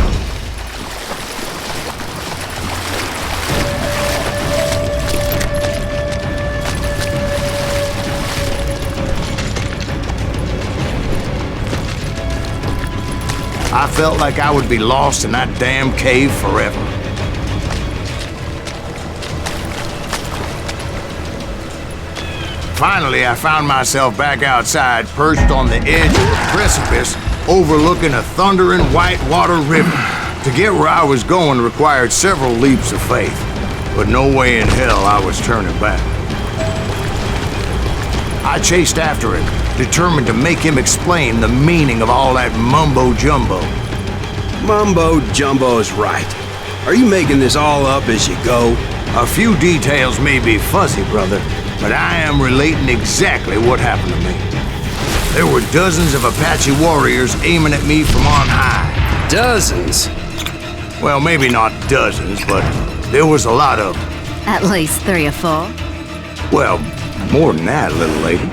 I felt like I would be lost in that damn cave forever. Finally, I found myself back outside, perched on the edge of the precipice, overlooking a thundering whitewater river. To get where I was going required several leaps of faith, but no way in hell I was turning back. I chased after him, determined to make him explain the meaning of all that mumbo-jumbo. Mumbo-jumbo is right. Are you making this all up as you go? A few details may be fuzzy, brother, but I am relating exactly what happened to me. There were dozens of Apache warriors aiming at me from on high. Dozens? Well, maybe not dozens, but there was a lot of them. At least 3 or 4. Well, more than that, little lady.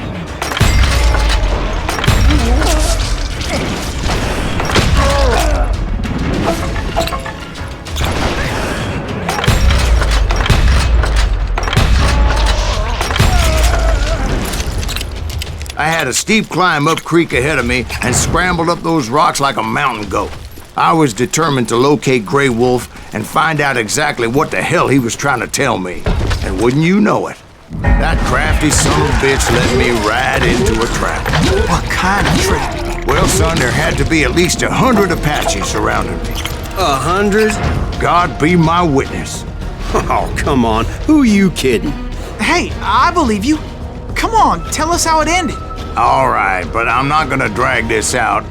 had a steep climb up creek ahead of me and scrambled up those rocks like a mountain goat. I was determined to locate Grey Wolf and find out exactly what the hell he was trying to tell me. And wouldn't you know it, that crafty son of a bitch led me right into a trap. What kind of trap? Well, son, there had to be at least 100 Apaches surrounding me. 100? God be my witness. Oh, come on. Who you kidding? Hey, I believe you. Come on, tell us how it ended. All right, but I'm not gonna drag this out.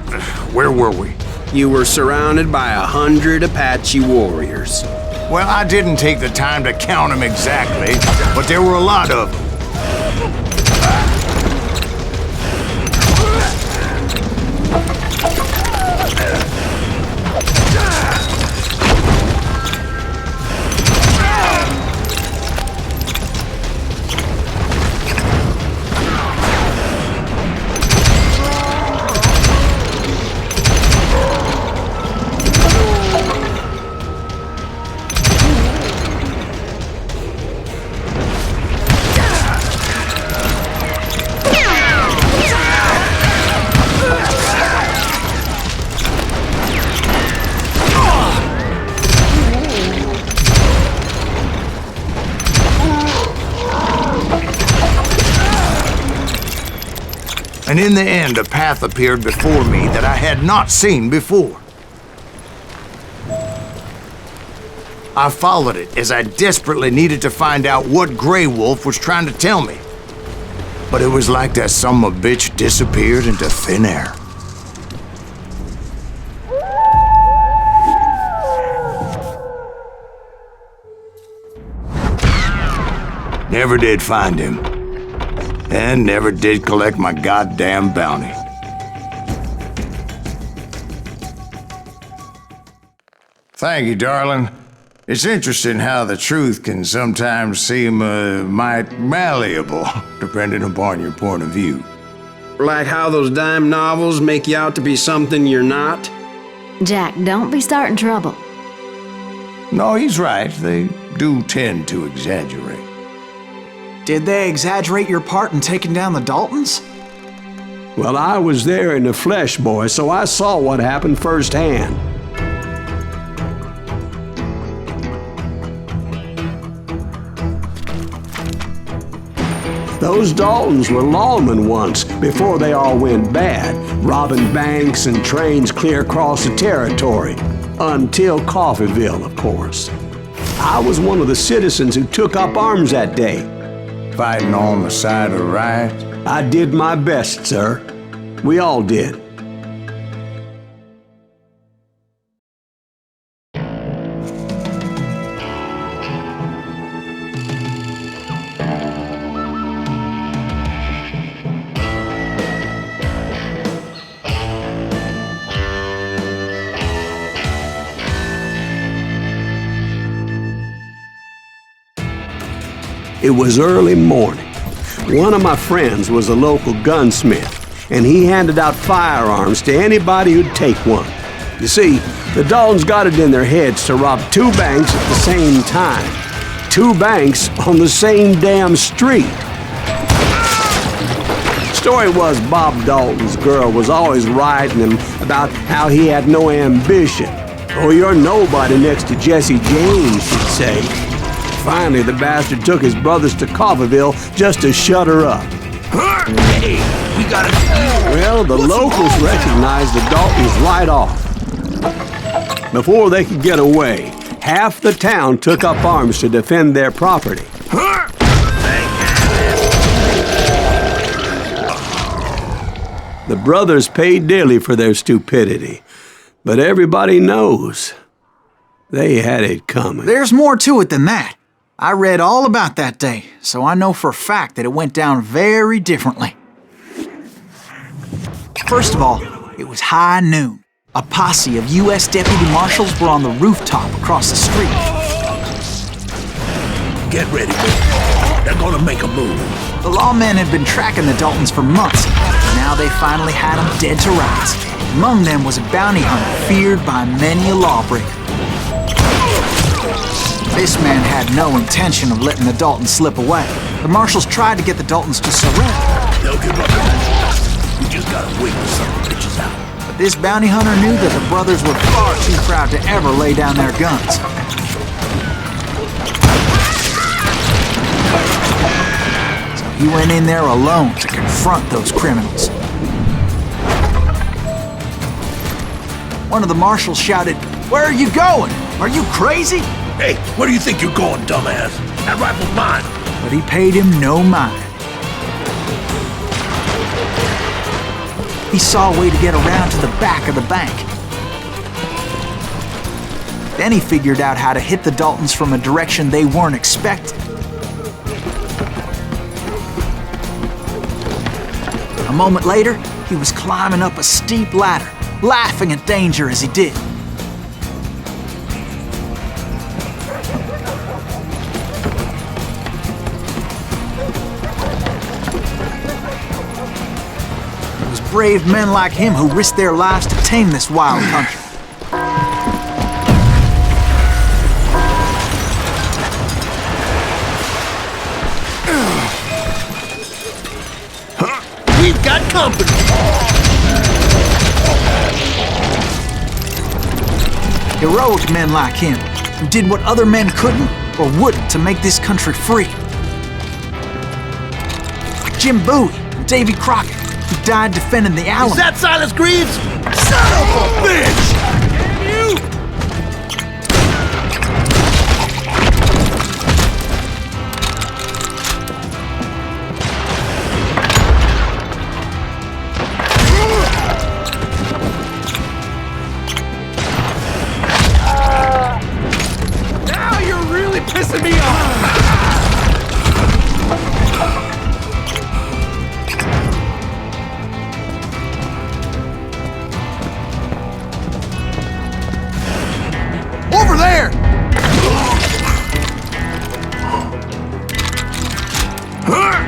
Where were we? You were surrounded by 100 Apache warriors. Well, I didn't take the time to count them exactly, but there were a lot of them. And in the end, a path appeared before me that I had not seen before. I followed it as I desperately needed to find out what Grey Wolf was trying to tell me. But it was like that son of a bitch disappeared into thin air. Never did find him. And never did collect my goddamn bounty. Thank you, darling. It's interesting how the truth can sometimes seem might malleable, depending upon your point of view. Like how those dime novels make you out to be something you're not? Jack, don't be starting trouble. No, he's right. They do tend to exaggerate. Did they exaggerate your part in taking down the Daltons? Well, I was there in the flesh, boy, so I saw what happened firsthand. Those Daltons were lawmen once, before they all went bad, robbing banks and trains clear across the territory. Until Coffeeville, of course. I was one of the citizens who took up arms that day. Fighting on the side of the right? I did my best, sir. We all did. It was early morning. One of my friends was a local gunsmith, and he handed out firearms to anybody who'd take one. You see, the Daltons got it in their heads to rob 2 banks at the same time. 2 banks on the same damn street. Story was Bob Dalton's girl was always writing him about how he had no ambition. Oh, you're nobody next to Jesse James, she'd say. Finally, the bastard took his brothers to Coffeeville just to shut her up. Hey, we gotta... Well, the locals recognized the Daltons right off. Before they could get away, half the town took up arms to defend their property. The brothers paid dearly for their stupidity, but everybody knows they had it coming. There's more to it than that. I read all about that day, so I know for a fact that it went down very differently. First of all, it was high noon. A posse of U.S. deputy marshals were on the rooftop across the street. Get ready, man. They're gonna make a move. The lawmen had been tracking the Daltons for months. Now they finally had them dead to rights. Among them was a bounty hunter feared by many a lawbreaker. This man had no intention of letting the Daltons slip away. The marshals tried to get the Daltons to surrender. They'll give up. We just gotta wait till some bitches out. But this bounty hunter knew that the brothers were far too proud to ever lay down their guns. So he went in there alone to confront those criminals. One of the marshals shouted, "Where are you going? Are you crazy?" Hey, where do you think you're going, dumbass? That rifle's mine. But he paid him no mind. He saw a way to get around to the back of the bank. Then he figured out how to hit the Daltons from a direction they weren't expecting. A moment later, he was climbing up a steep ladder, laughing at danger as he did. It was brave men like him who risked their lives to tame this wild country. We've got company. Heroic men like him, who did what other men couldn't or wouldn't to make this country free. Like Jim Bowie and Davy Crockett, who died defending the Alamo. Is that Silas Greaves? Son of a bitch! Damn you! Now you're really pissing me off! Over there!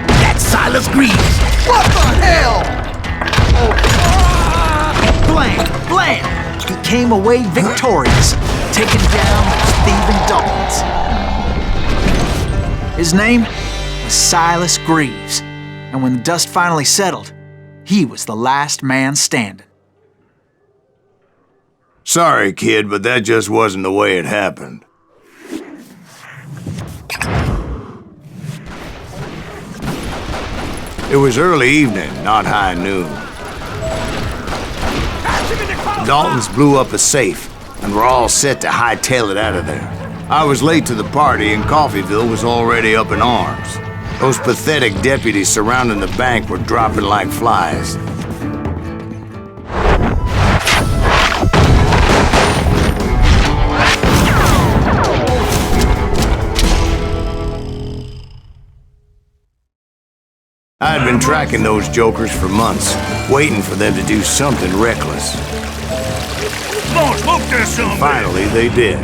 That's Silas Greaves! What the hell? Blam! Blam! He came away victorious, taking down those thieving Daltons. His name was Silas Greaves, and when the dust finally settled, he was the last man standing. Sorry, kid, but that just wasn't the way it happened. It was early evening, not high noon. The Daltons blew up a safe, and were all set to hightail it out of there. I was late to the party, and Coffeyville was already up in arms. Those pathetic deputies surrounding the bank were dropping like flies. I had been tracking those jokers for months, waiting for them to do something reckless. Come on, smoke this son. Finally, they did.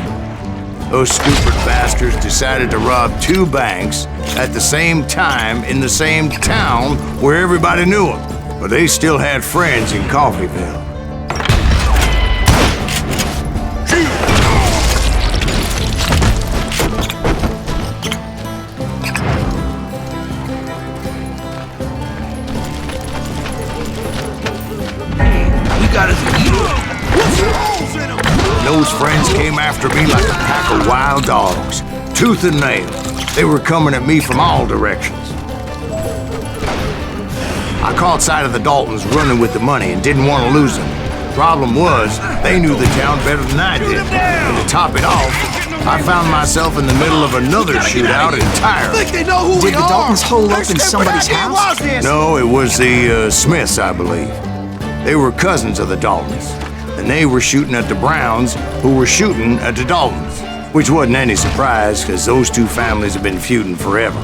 Those stupid bastards decided to rob two banks at the same time in the same town where everybody knew them. But they still had friends in Coffeyville. Those friends came after me like a pack of wild dogs, tooth and nail. They were coming at me from all directions. I caught sight of the Daltons running with the money and didn't want to lose them. Problem was, they knew the town better than I did. And to top it off, I found myself in the middle of another shootout entirely. Think they know who we Did the are? Daltons hole up in somebody's house? No, it was the Smiths, I believe. They were cousins of the Daltons. And they were shooting at the Browns, who were shooting at the Daltons. Which wasn't any surprise, because those two families have been feuding forever.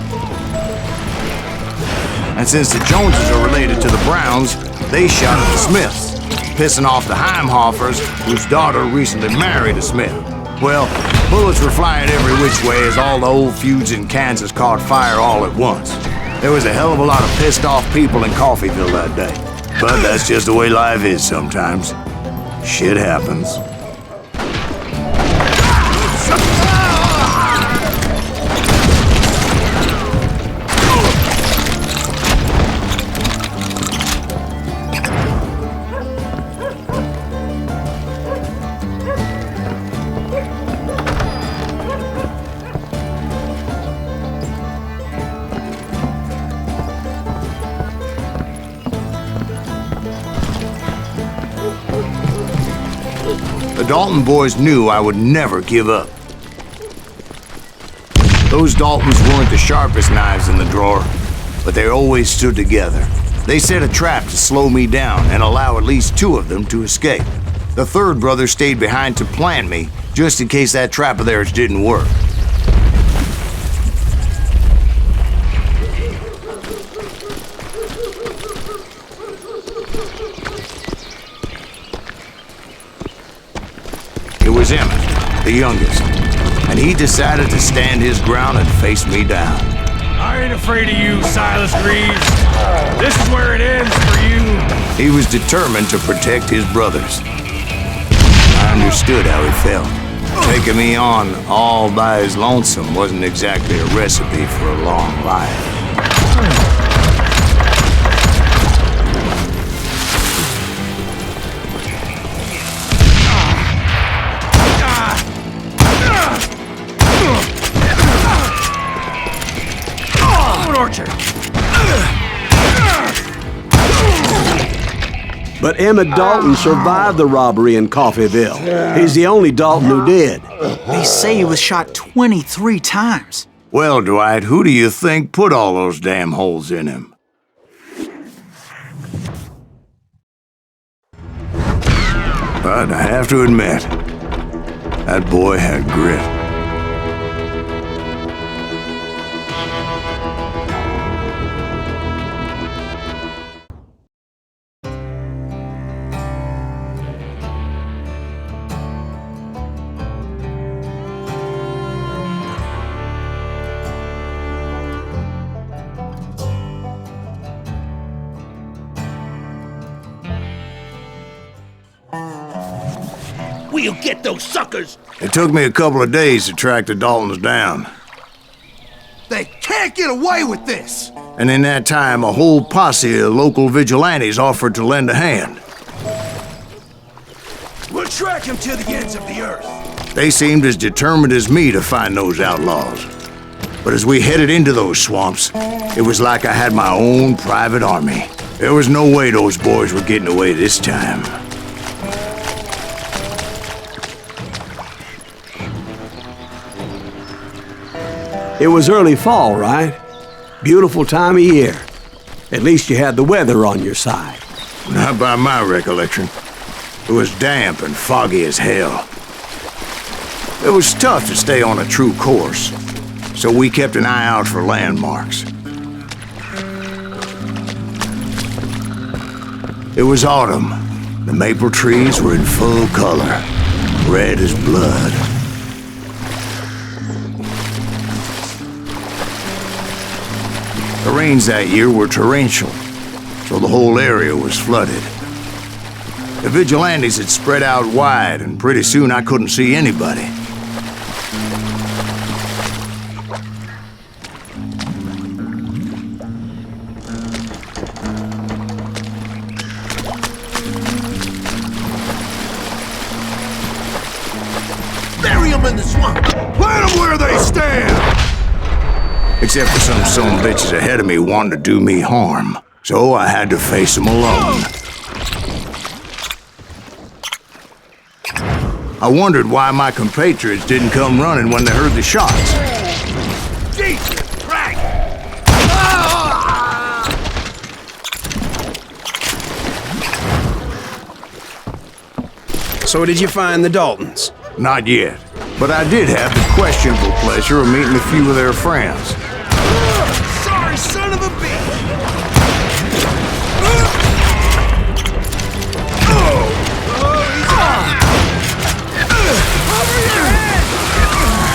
And since the Joneses are related to the Browns, they shot at the Smiths, pissing off the Heimhoffers, whose daughter recently married a Smith. Well, bullets were flying every which way as all the old feuds in Kansas caught fire all at once. There was a hell of a lot of pissed off people in Coffeyville that day. But that's just the way life is sometimes. Shit happens. The Dalton boys knew I would never give up. Those Daltons weren't the sharpest knives in the drawer, but they always stood together. They set a trap to slow me down and allow at least 2 of them to escape. The third brother stayed behind to plan me, just in case that trap of theirs didn't work. It was Emmett, the youngest, and he decided to stand his ground and face me down. I ain't afraid of you, Silas Greaves. This is where it ends for you. He was determined to protect his brothers. I understood how he felt. Taking me on all by his lonesome wasn't exactly a recipe for a long life. But Emmett Dalton survived the robbery in Coffeyville. He's the only Dalton who did. They say he was shot 23 times. Well, Dwight, who do you think put all those damn holes in him? But I have to admit, that boy had grit. We'll get those suckers! It took me a couple of days to track the Daltons down. They can't get away with this! And in that time, a whole posse of local vigilantes offered to lend a hand. We'll track them to the ends of the earth. They seemed as determined as me to find those outlaws. But as we headed into those swamps, it was like I had my own private army. There was no way those boys were getting away this time. It was early fall, right? Beautiful time of year. At least you had the weather on your side. Not by my recollection. It was damp and foggy as hell. It was tough to stay on a true course, so we kept an eye out for landmarks. It was autumn. The maple trees were in full color, red as blood. The rains that year were torrential, so the whole area was flooded. The vigilantes had spread out wide, and pretty soon I couldn't see anybody. Bury them in the swamp! Plant them where they stand! Except for some son of bitches ahead of me wanting to do me harm. So I had to face them alone. I wondered why my compatriots didn't come running when they heard the shots. Jesus Christ! So did you find the Daltons? Not yet, but I did have the questionable pleasure of meeting a few of their friends. Sorry, son of a bitch!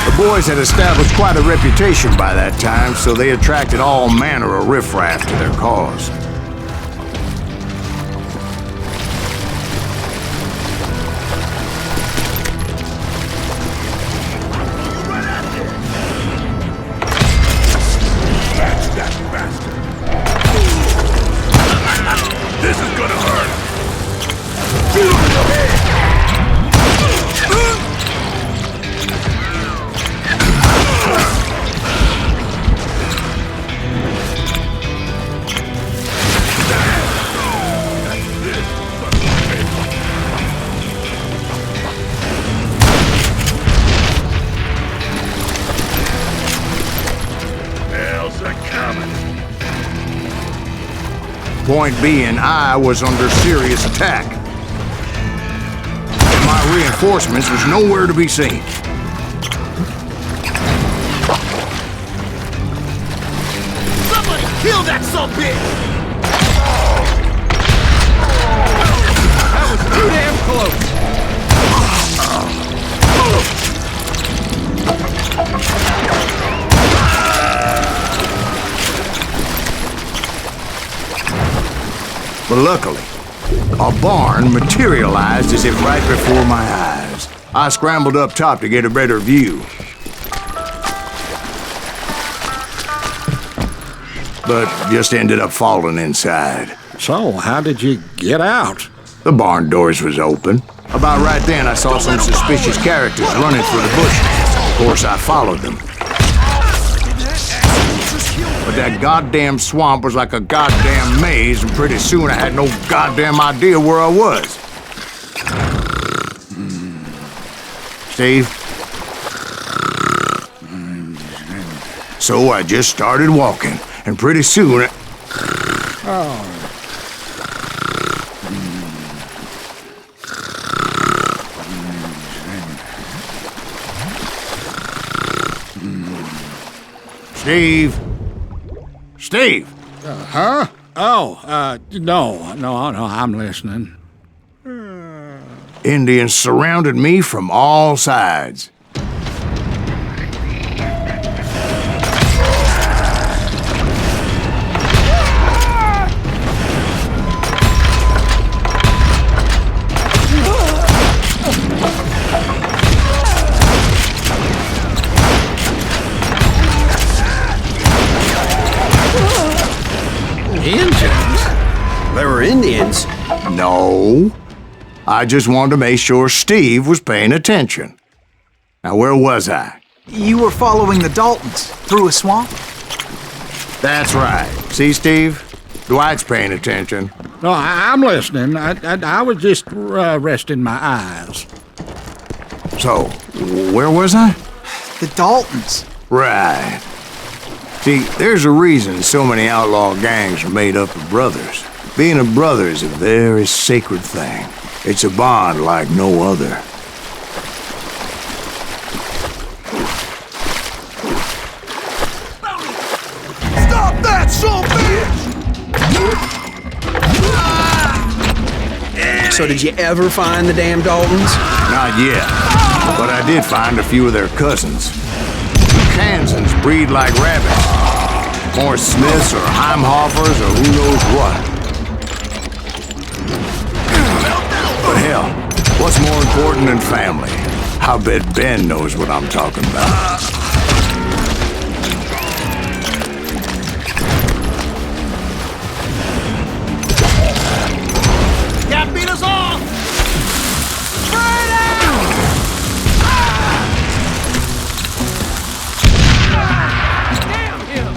The boys had established quite a reputation by that time, so they attracted all manner of riffraff to their cause. This is gonna hurt! Shoot him in the head! Point being, I was under serious attack. And my reinforcements was nowhere to be seen. Somebody kill that sumbitch! That was too damn close! But luckily, a barn materialized as if right before my eyes. I scrambled up top to get a better view. But just ended up falling inside. So, how did you get out? The barn doors was open. About right then, I saw some suspicious characters running through the bushes. Of course, I followed them. But that goddamn swamp was like a goddamn maze, and pretty soon I had no goddamn idea where I was. Steve? So I just started walking, and pretty soon Steve? Steve! Huh? Oh, no, I'm listening. Indians surrounded me from all sides. Indians? There were Indians? No. I just wanted to make sure Steve was paying attention. Now, where was I? You were following the Daltons through a swamp? That's right. See, Steve? Dwight's paying attention. No, I'm listening. I was just resting my eyes. So, where was I? The Daltons. Right. See, there's a reason so many outlaw gangs are made up of brothers. Being a brother is a very sacred thing. It's a bond like no other. Stop that, sumbitch! So did you ever find the damn Daltons? Not yet, but I did find a few of their cousins. Kansans breed like rabbits. More Smiths or Heimhoffers or who knows what. But hell, what's more important than family? I bet Ben knows what I'm talking about. That beat us off! Spread out! Damn him!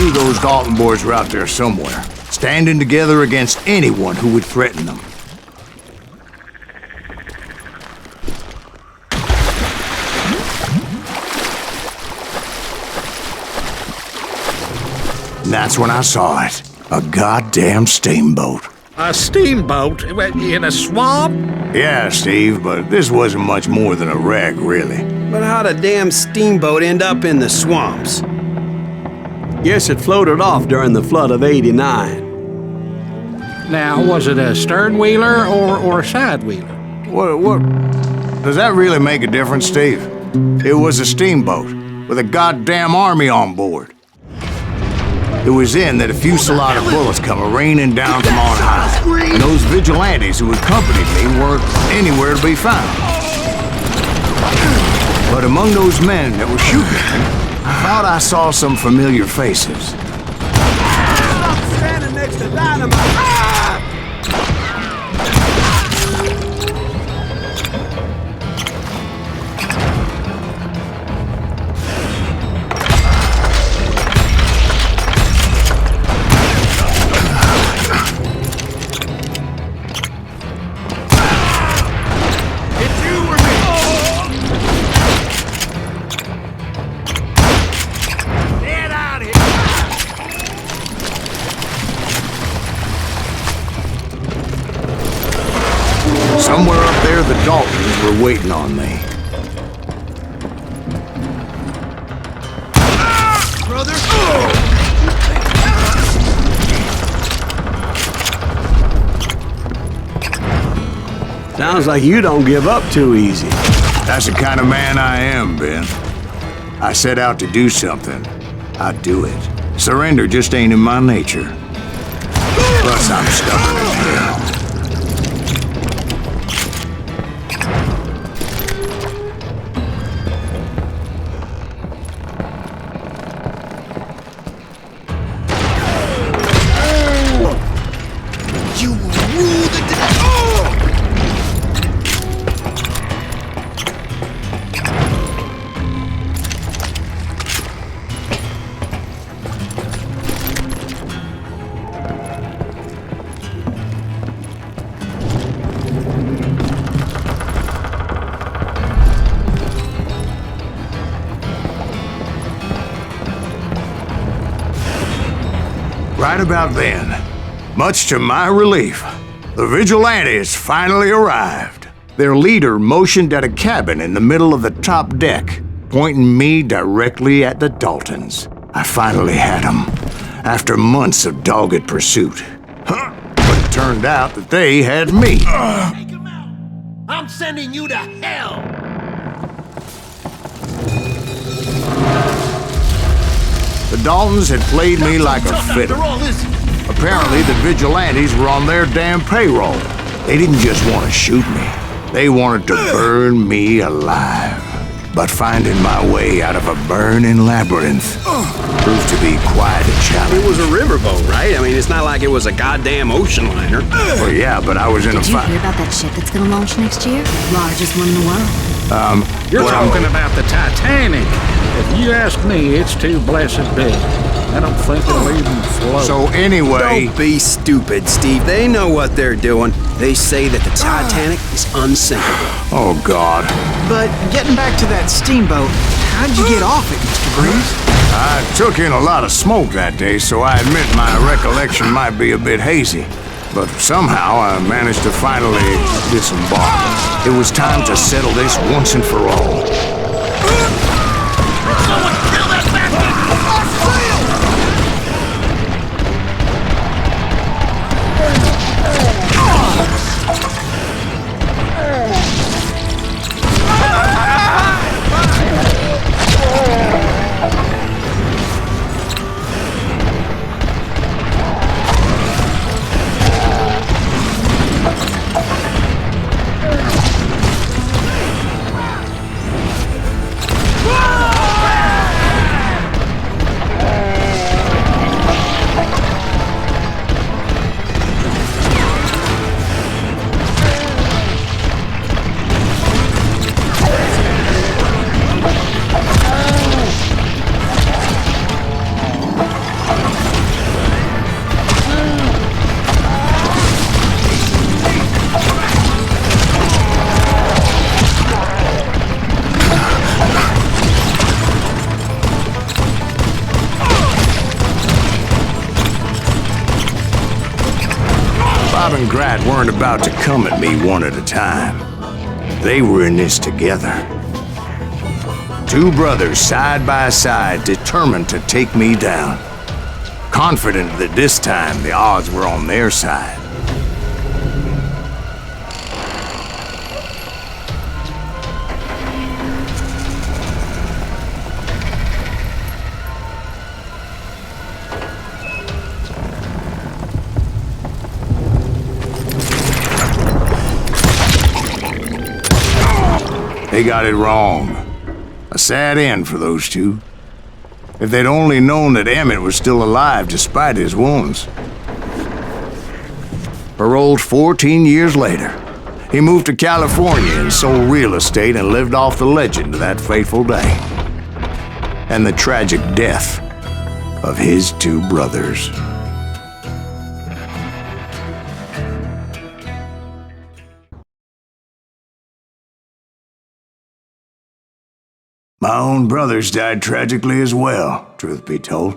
knew those Dalton boys were out there somewhere, standing together against anyone who would threaten them. And that's when I saw it. A goddamn steamboat. A steamboat in a swamp? Yeah, Steve, but this wasn't much more than a wreck, really. But how'd a damn steamboat end up in the swamps? Guess it floated off during the flood of '89. Now, was it a stern-wheeler or a side-wheeler? What? Does that really make a difference, Steve? It was a steamboat with a goddamn army on board. It was then that a fusillade of bullets come raining down from on high, and those vigilantes who accompanied me weren't anywhere to be found. But among those men that were shooting at me, I thought I saw some familiar faces. Stop standing next to dynamite! Somewhere up there, the Daltons were waiting on me. Brother! Sounds like you don't give up too easy. That's the kind of man I am, Ben. I set out to do something. I do it. Surrender just ain't in my nature. Plus, I'm stubborn as hell. Right about then, much to my relief, the vigilantes finally arrived. Their leader motioned at a cabin in the middle of the top deck, pointing me directly at the Daltons. I finally had them, after months of dogged pursuit. But it turned out that they had me. Take him out! I'm sending you to hell! The Daltons had played me like a fiddle. Apparently, the vigilantes were on their damn payroll. They didn't just want to shoot me. They wanted to burn me alive. But finding my way out of a burning labyrinth proved to be quite a challenge. It was a riverboat, right? I mean, it's not like it was a goddamn ocean liner. Well, yeah, but I was in a fight. Did you hear about that ship that's gonna launch next year? Largest one in the world. You're talking about the Titanic. If you ask me, it's too blessed big. I don't think it'll even float. So anyway... Don't be stupid, Steve. They know what they're doing. They say that the Titanic is unsinkable. Oh, God. But getting back to that steamboat, how'd you get off it, Mr. Greaves? I took in a lot of smoke that day, so I admit my recollection might be a bit hazy. But somehow I managed to finally disembark. It was time to settle this once and for all. Someone kill that bastard! Bob and Grat weren't about to come at me one at a time. They were in this together. Two brothers side by side, determined to take me down. Confident that this time the odds were on their side. They got it wrong. A sad end for those two. If they'd only known that Emmett was still alive despite his wounds. Paroled 14 years later, he moved to California and sold real estate and lived off the legend of that fateful day. And the tragic death of his two brothers. My own brothers died tragically as well, truth be told.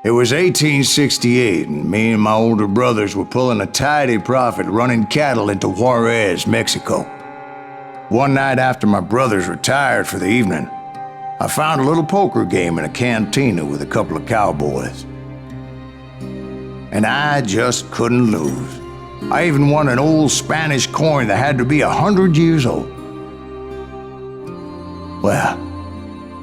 It was 1868, and me and my older brothers were pulling a tidy profit running cattle into Juarez, Mexico. One night after my brothers retired for the evening, I found a little poker game in a cantina with a couple of cowboys. And I just couldn't lose. I even won an old Spanish coin that had to be 100 years old. Well,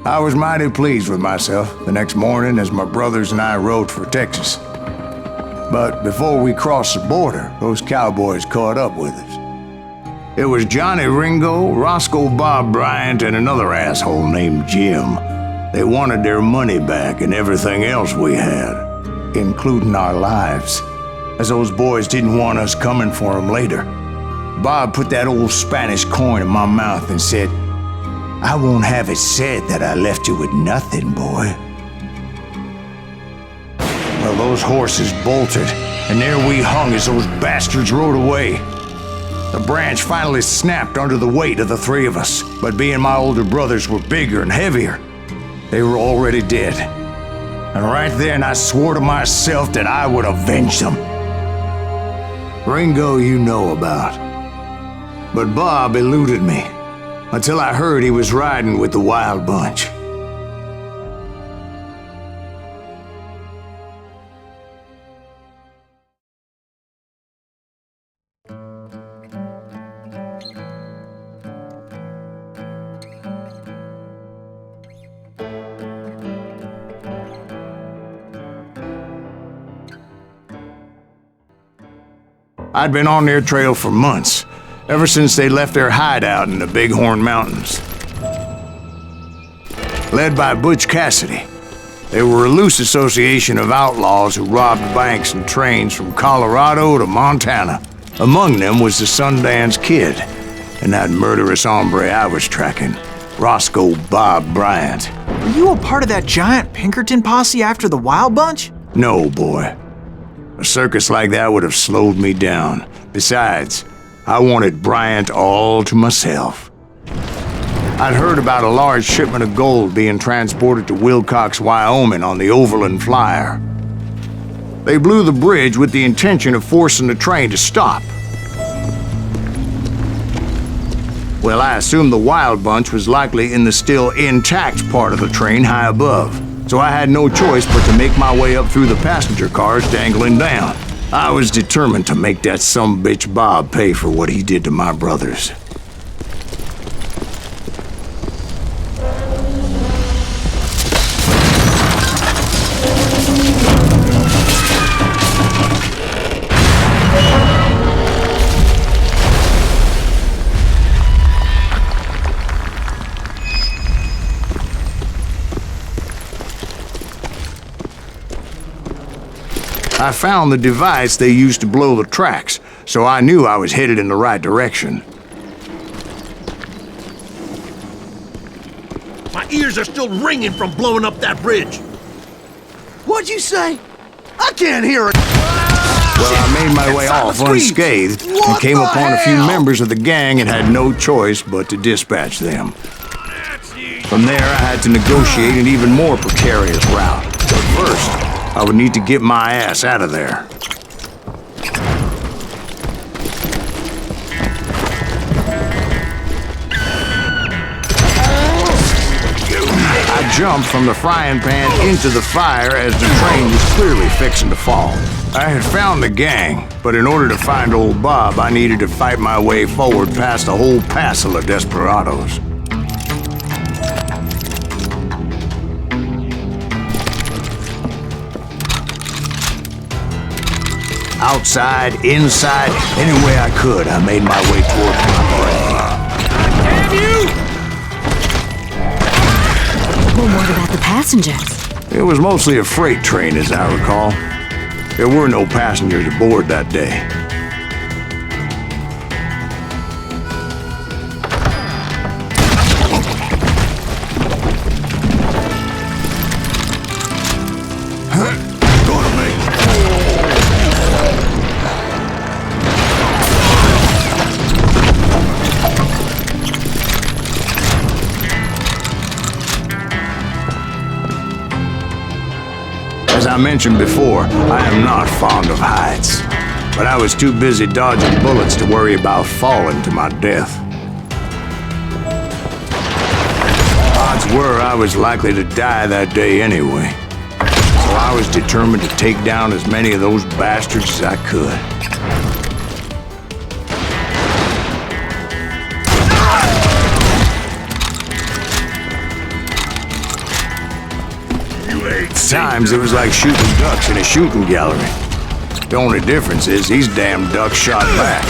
I was mighty pleased with myself the next morning as my brothers and I rode for Texas. But before we crossed the border, those cowboys caught up with us. It was Johnny Ringo, Roscoe Bob Bryant, and another asshole named Jim. They wanted their money back and everything else we had, including our lives, as those boys didn't want us coming for them later. Bob put that old Spanish coin in my mouth and said, "I won't have it said that I left you with nothing, boy." Well, those horses bolted, and there we hung as those bastards rode away. The branch finally snapped under the weight of the three of us, but being my older brothers were bigger and heavier, they were already dead. And right then I swore to myself that I would avenge them. Ringo you know about. But Bob eluded me until I heard he was riding with the Wild Bunch. I'd been on their trail for months, ever since they left their hideout in the Bighorn Mountains. Led by Butch Cassidy, they were a loose association of outlaws who robbed banks and trains from Colorado to Montana. Among them was the Sundance Kid, and that murderous hombre I was tracking, Roscoe Bob Bryant. Were you a part of that giant Pinkerton posse after the Wild Bunch? No, boy. A circus like that would have slowed me down. Besides, I wanted Bryant all to myself. I'd heard about a large shipment of gold being transported to Wilcox, Wyoming on the Overland Flyer. They blew the bridge with the intention of forcing the train to stop. Well, I assumed the Wild Bunch was likely in the still intact part of the train high above. So I had no choice but to make my way up through the passenger cars dangling down. I was determined to make that sumbitch Bob pay for what he did to my brothers. I found the device they used to blow the tracks, so I knew I was headed in the right direction. My ears are still ringing from blowing up that bridge. What'd you say? I can't hear it. Well, I made my way off unscathed and came upon a few members of the gang and had no choice but to dispatch them. That's you, From there, I had to negotiate an even more precarious route. But first, I would need to get my ass out of there. I jumped from the frying pan into the fire as the train was clearly fixing to fall. I had found the gang, but in order to find old Bob, I needed to fight my way forward past a whole passel of desperados. Outside, inside, any way I could, I made my way towards my prey. Damn you! Well, what about the passengers? It was mostly a freight train, as I recall. There were no passengers aboard that day. As I mentioned before, I am not fond of heights, but I was too busy dodging bullets to worry about falling to my death. Odds were I was likely to die that day anyway, so I was determined to take down as many of those bastards as I could. At times, it was like shooting ducks in a shooting gallery. The only difference is these damn ducks shot back.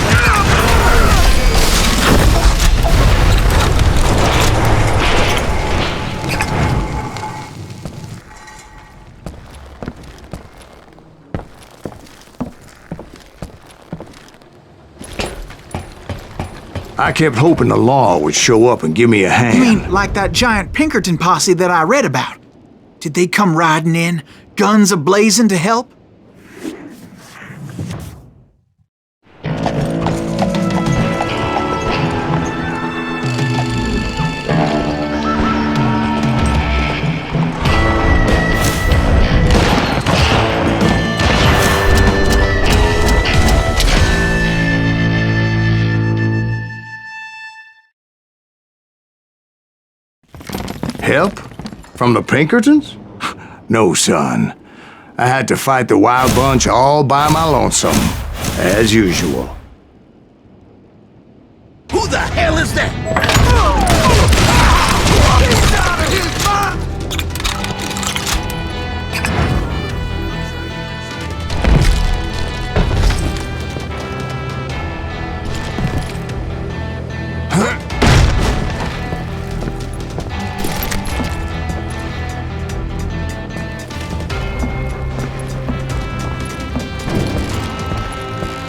I kept hoping the law would show up and give me a hand. You mean like that giant Pinkerton posse that I read about? Did they come riding in, guns a-blazing to help? Help? From the Pinkertons? No, son. I had to fight the wild bunch all by my lonesome, as usual. Who the hell is that? Get out of here, man!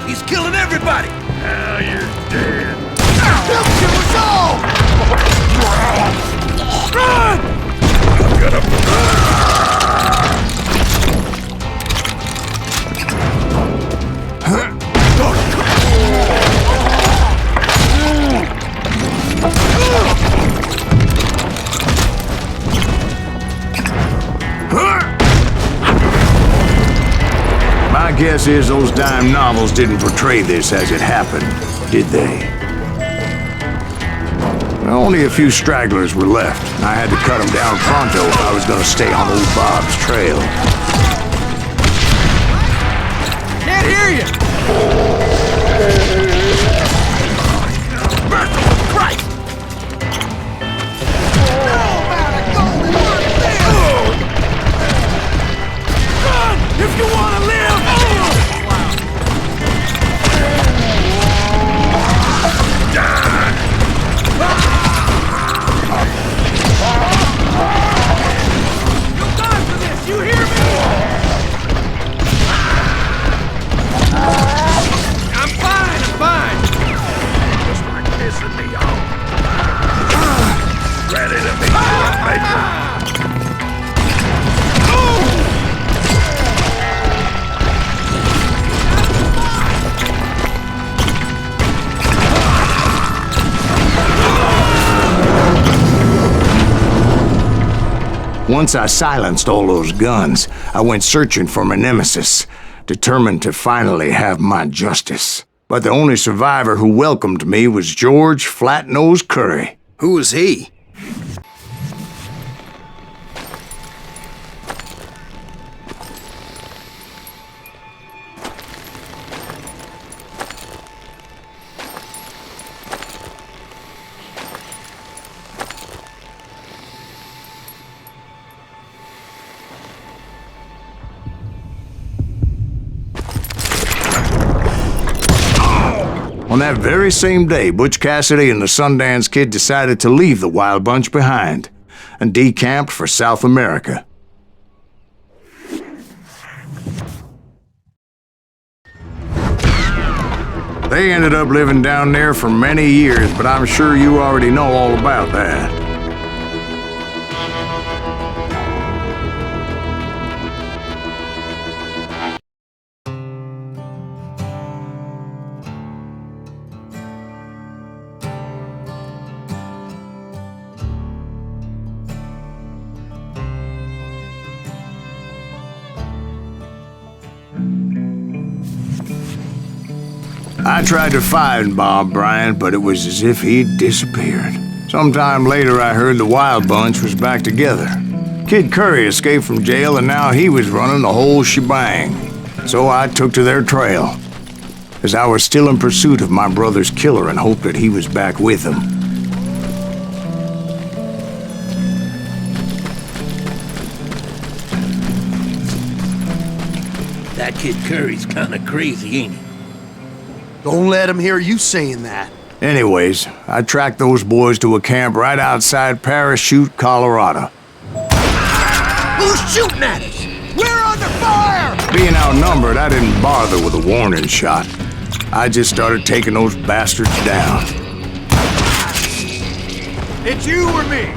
He's killing everybody! Now you're dead. He'll kill us all! Run! I'm gonna... My guess is those dime novels didn't portray this as it happened, did they? Only a few stragglers were left. I had to cut them down pronto if I was going to stay on old Bob's trail. Can't hear you! Merciful Christ! Run! If you want to live! You hear me? I'm fine, I'm fine. Once I silenced all those guns, I went searching for my nemesis, determined to finally have my justice. But the only survivor who welcomed me was George Flat-Nosed Curry. Who was he? On that very same day, Butch Cassidy and the Sundance Kid decided to leave the Wild Bunch behind and decamped for South America. They ended up living down there for many years, but I'm sure you already know all about that. I tried to find Bob Bryant, but it was as if he'd disappeared. Sometime later, I heard the Wild Bunch was back together. Kid Curry escaped from jail, and now he was running the whole shebang. So I took to their trail, as I was still in pursuit of my brother's killer and hoped that he was back with him. That Kid Curry's kinda crazy, ain't he? Don't let him hear you saying that. Anyways, I tracked those boys to a camp right outside Parachute, Colorado. Who's shooting at us? We're under fire! Being outnumbered, I didn't bother with a warning shot. I just started taking those bastards down. It's you or me?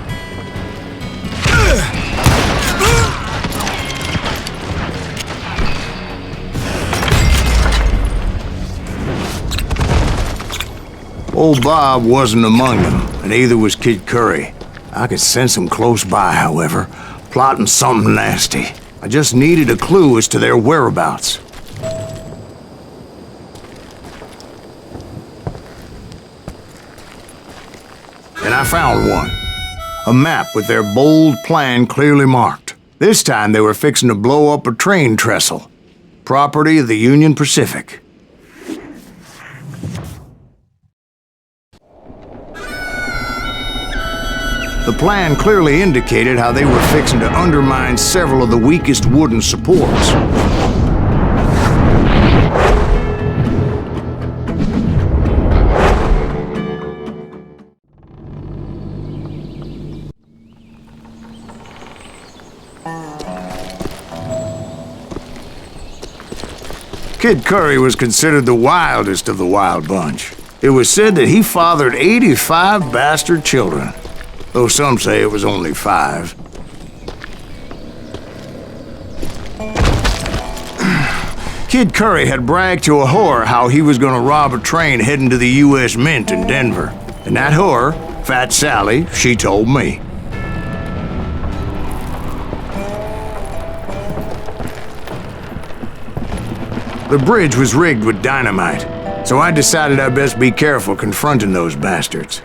Old Bob wasn't among them, and neither was Kid Curry. I could sense him close by, however, plotting something nasty. I just needed a clue as to their whereabouts. And I found one. A map with their bold plan clearly marked. This time they were fixing to blow up a train trestle. Property of the Union Pacific. The plan clearly indicated how they were fixing to undermine several of the weakest wooden supports. Kid Curry was considered the wildest of the Wild Bunch. It was said that he fathered 85 bastard children, though some say it was only 5. Kid Curry had bragged to a whore how he was gonna rob a train heading to the U.S. Mint in Denver. And that whore, Fat Sally, she told me. The bridge was rigged with dynamite, so I decided I'd best be careful confronting those bastards.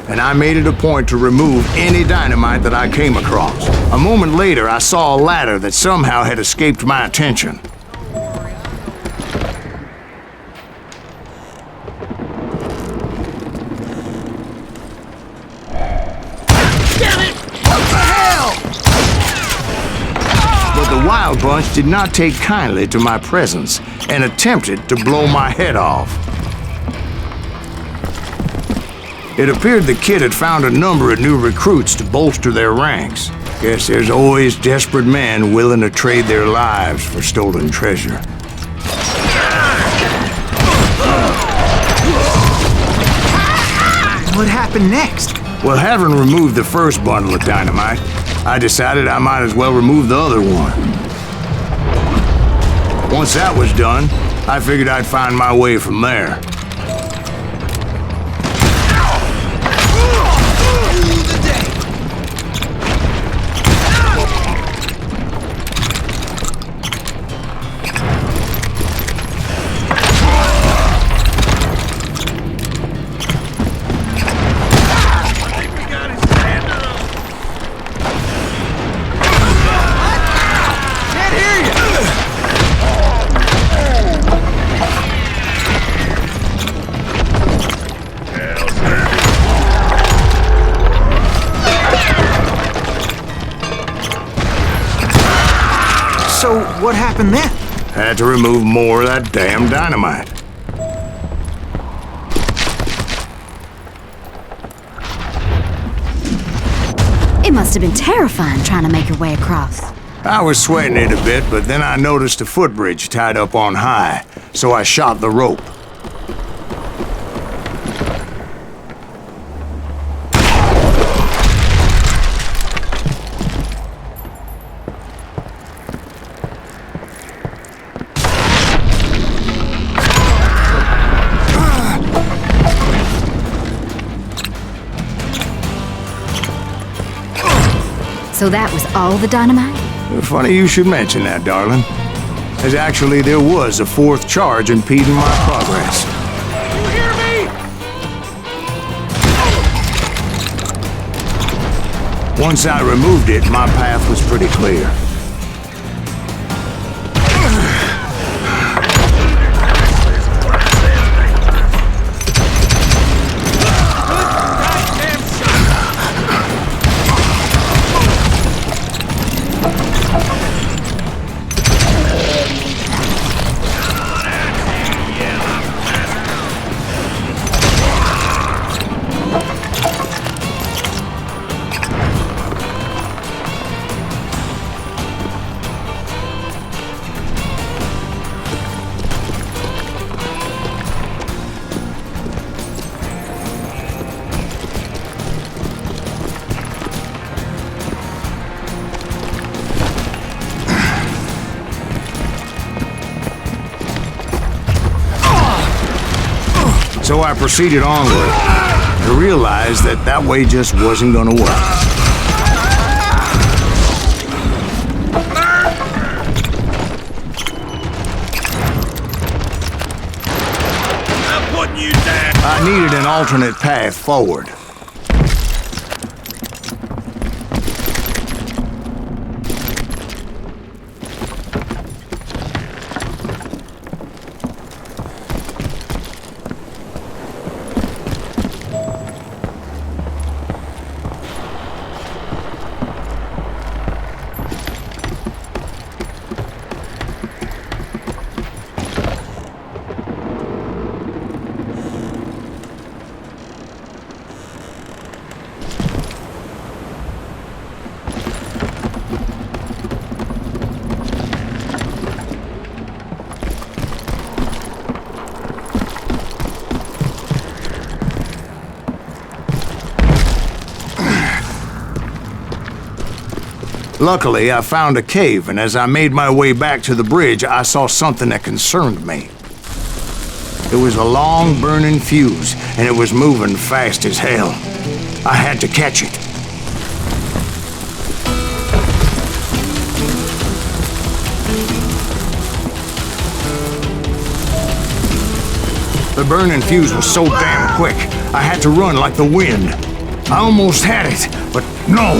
And I made it a point to remove any dynamite that I came across. A moment later, I saw a ladder that somehow had escaped my attention. Damn it! What the hell? But the Wild Bunch did not take kindly to my presence and attempted to blow my head off. It appeared the kid had found a number of new recruits to bolster their ranks. Guess there's always desperate men willing to trade their lives for stolen treasure. What happened next? Well, having removed the first bundle of dynamite, I decided I might as well remove the other one. Once that was done, I figured I'd find my way from there. What happened then? Had to remove more of that damn dynamite. It must have been terrifying trying to make your way across. I was sweating it a bit, but then I noticed a footbridge tied up on high, so I shot the rope. So that was all the dynamite? Funny you should mention that, darling. As actually there was a fourth charge impeding my progress. You hear me? Once I removed it, my path was pretty clear. So I proceeded onward to realize that that way just wasn't gonna work. I'm putting you down. I needed an alternate path forward. Luckily, I found a cave, and as I made my way back to the bridge, I saw something that concerned me. It was a long, burning fuse, and it was moving fast as hell. I had to catch it. The burning fuse was so damn quick, I had to run like the wind. I almost had it, but no.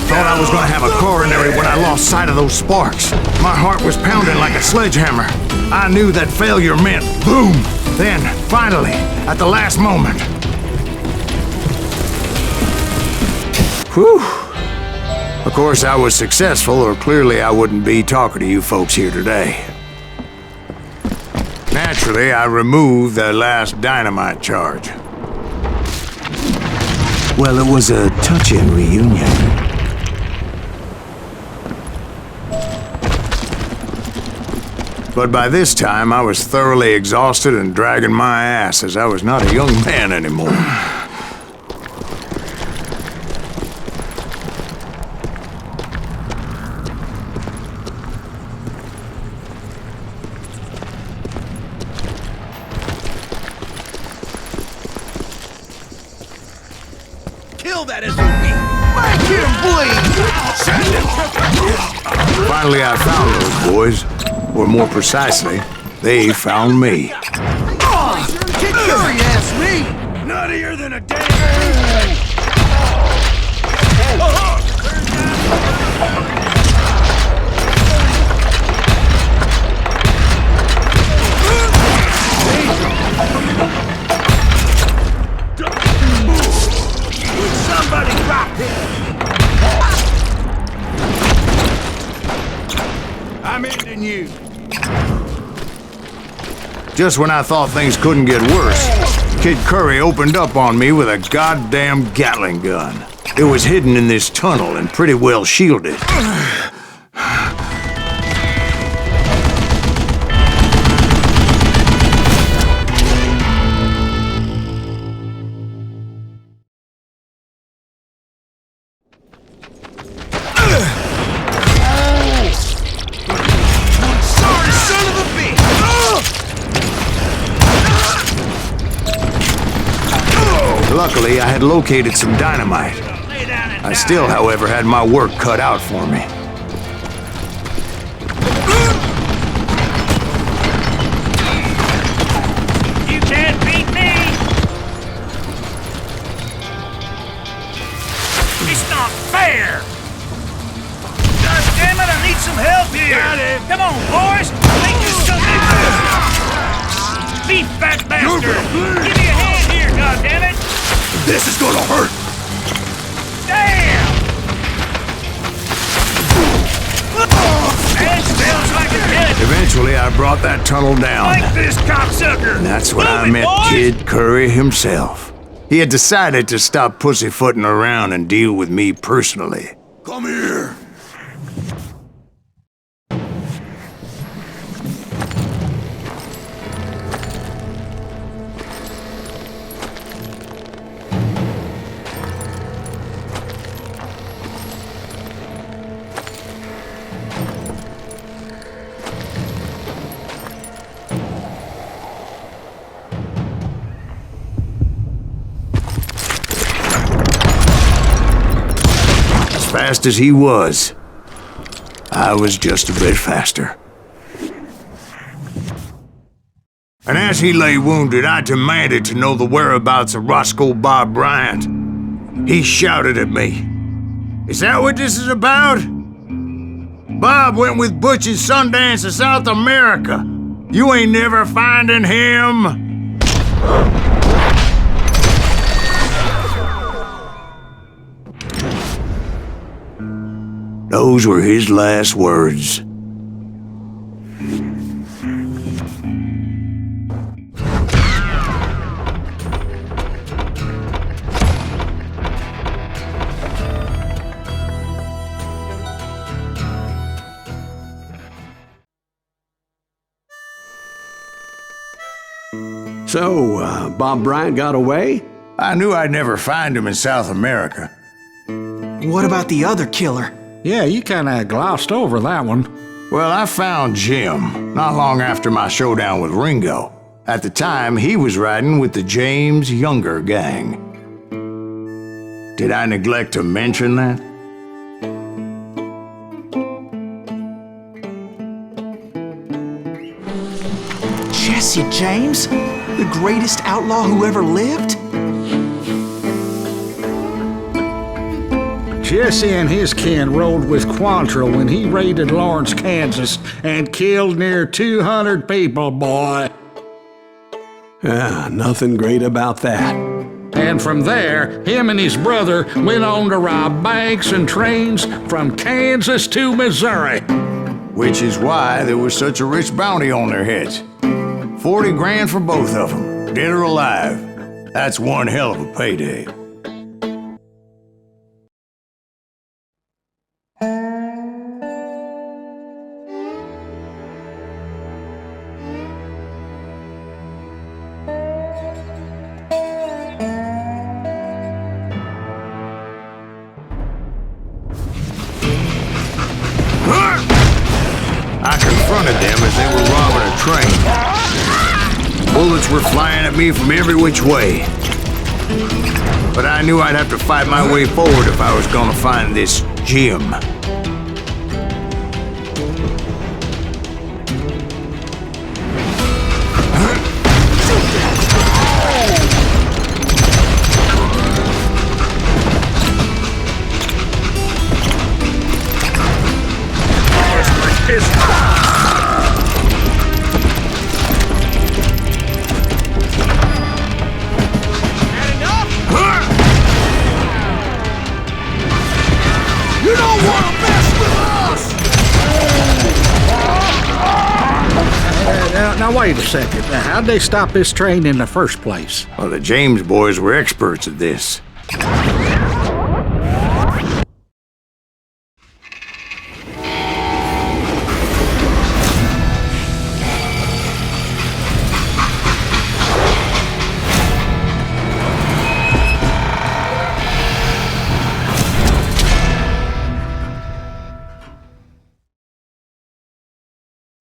Thought I was gonna have a coronary when I lost sight of those sparks. My heart was pounding like a sledgehammer. I knew that failure meant boom. Then, finally, at the last moment. Whew. Of course, I was successful, or clearly I wouldn't be talking to you folks here today. Naturally, I removed that last dynamite charge. Well, it was a touching reunion. But by this time, I was thoroughly exhausted and dragging my ass as I was not a young man anymore. Kill that SOB! Make him bleed! Send him! Finally, I found those boys. Or more precisely, they found me. Get your ass me! Nuttier than a damn... Somebody drop him! Just when I thought things couldn't get worse, Kid Curry opened up on me with a goddamn Gatling gun. It was hidden in this tunnel and pretty well shielded. Luckily, I had located some dynamite. I still, however, had my work cut out for me. You can't beat me! It's not fair! God damn it, I need some help here! Got it! Come on, boys! Make this something! Beef fat bastard! Give me a hand here, goddammit! This is gonna hurt! Damn! That smells like a hit! Eventually, I brought that tunnel down. Like this cocksucker! And that's when I Move it, met boys! Kid Curry himself. He had decided to stop pussyfooting around and deal with me personally. Come here! Fast as he was, I was just a bit faster. And as he lay wounded, I demanded to know the whereabouts of Roscoe Bob Bryant. He shouted at me, "Is that what this is about? Bob went with Butch and Sundance to South America. You ain't never finding him." Those were his last words. So, Bob Bryant got away? I knew I'd never find him in South America. What about the other killer? Yeah, you kinda glossed over that one. Well, I found Jim not long after my showdown with Ringo. At the time, he was riding with the James Younger gang. Did I neglect to mention that? Jesse James? The greatest outlaw who ever lived? Jesse and his kin rode with Quantrill when he raided Lawrence, Kansas, and killed near 200 people, boy. Nothing great about that. And from there, him and his brother went on to rob banks and trains from Kansas to Missouri. Which is why there was such a rich bounty on their heads. 40 grand for both of them, dead or alive. That's one hell of a payday. I confronted them as they were robbing a train. Bullets were flying at me from every which way. But I knew I'd have to fight my way forward if I was gonna find this Jim. You don't want Now, wait a second. How'd they stop this train in the first place? Well, the James boys were experts at this.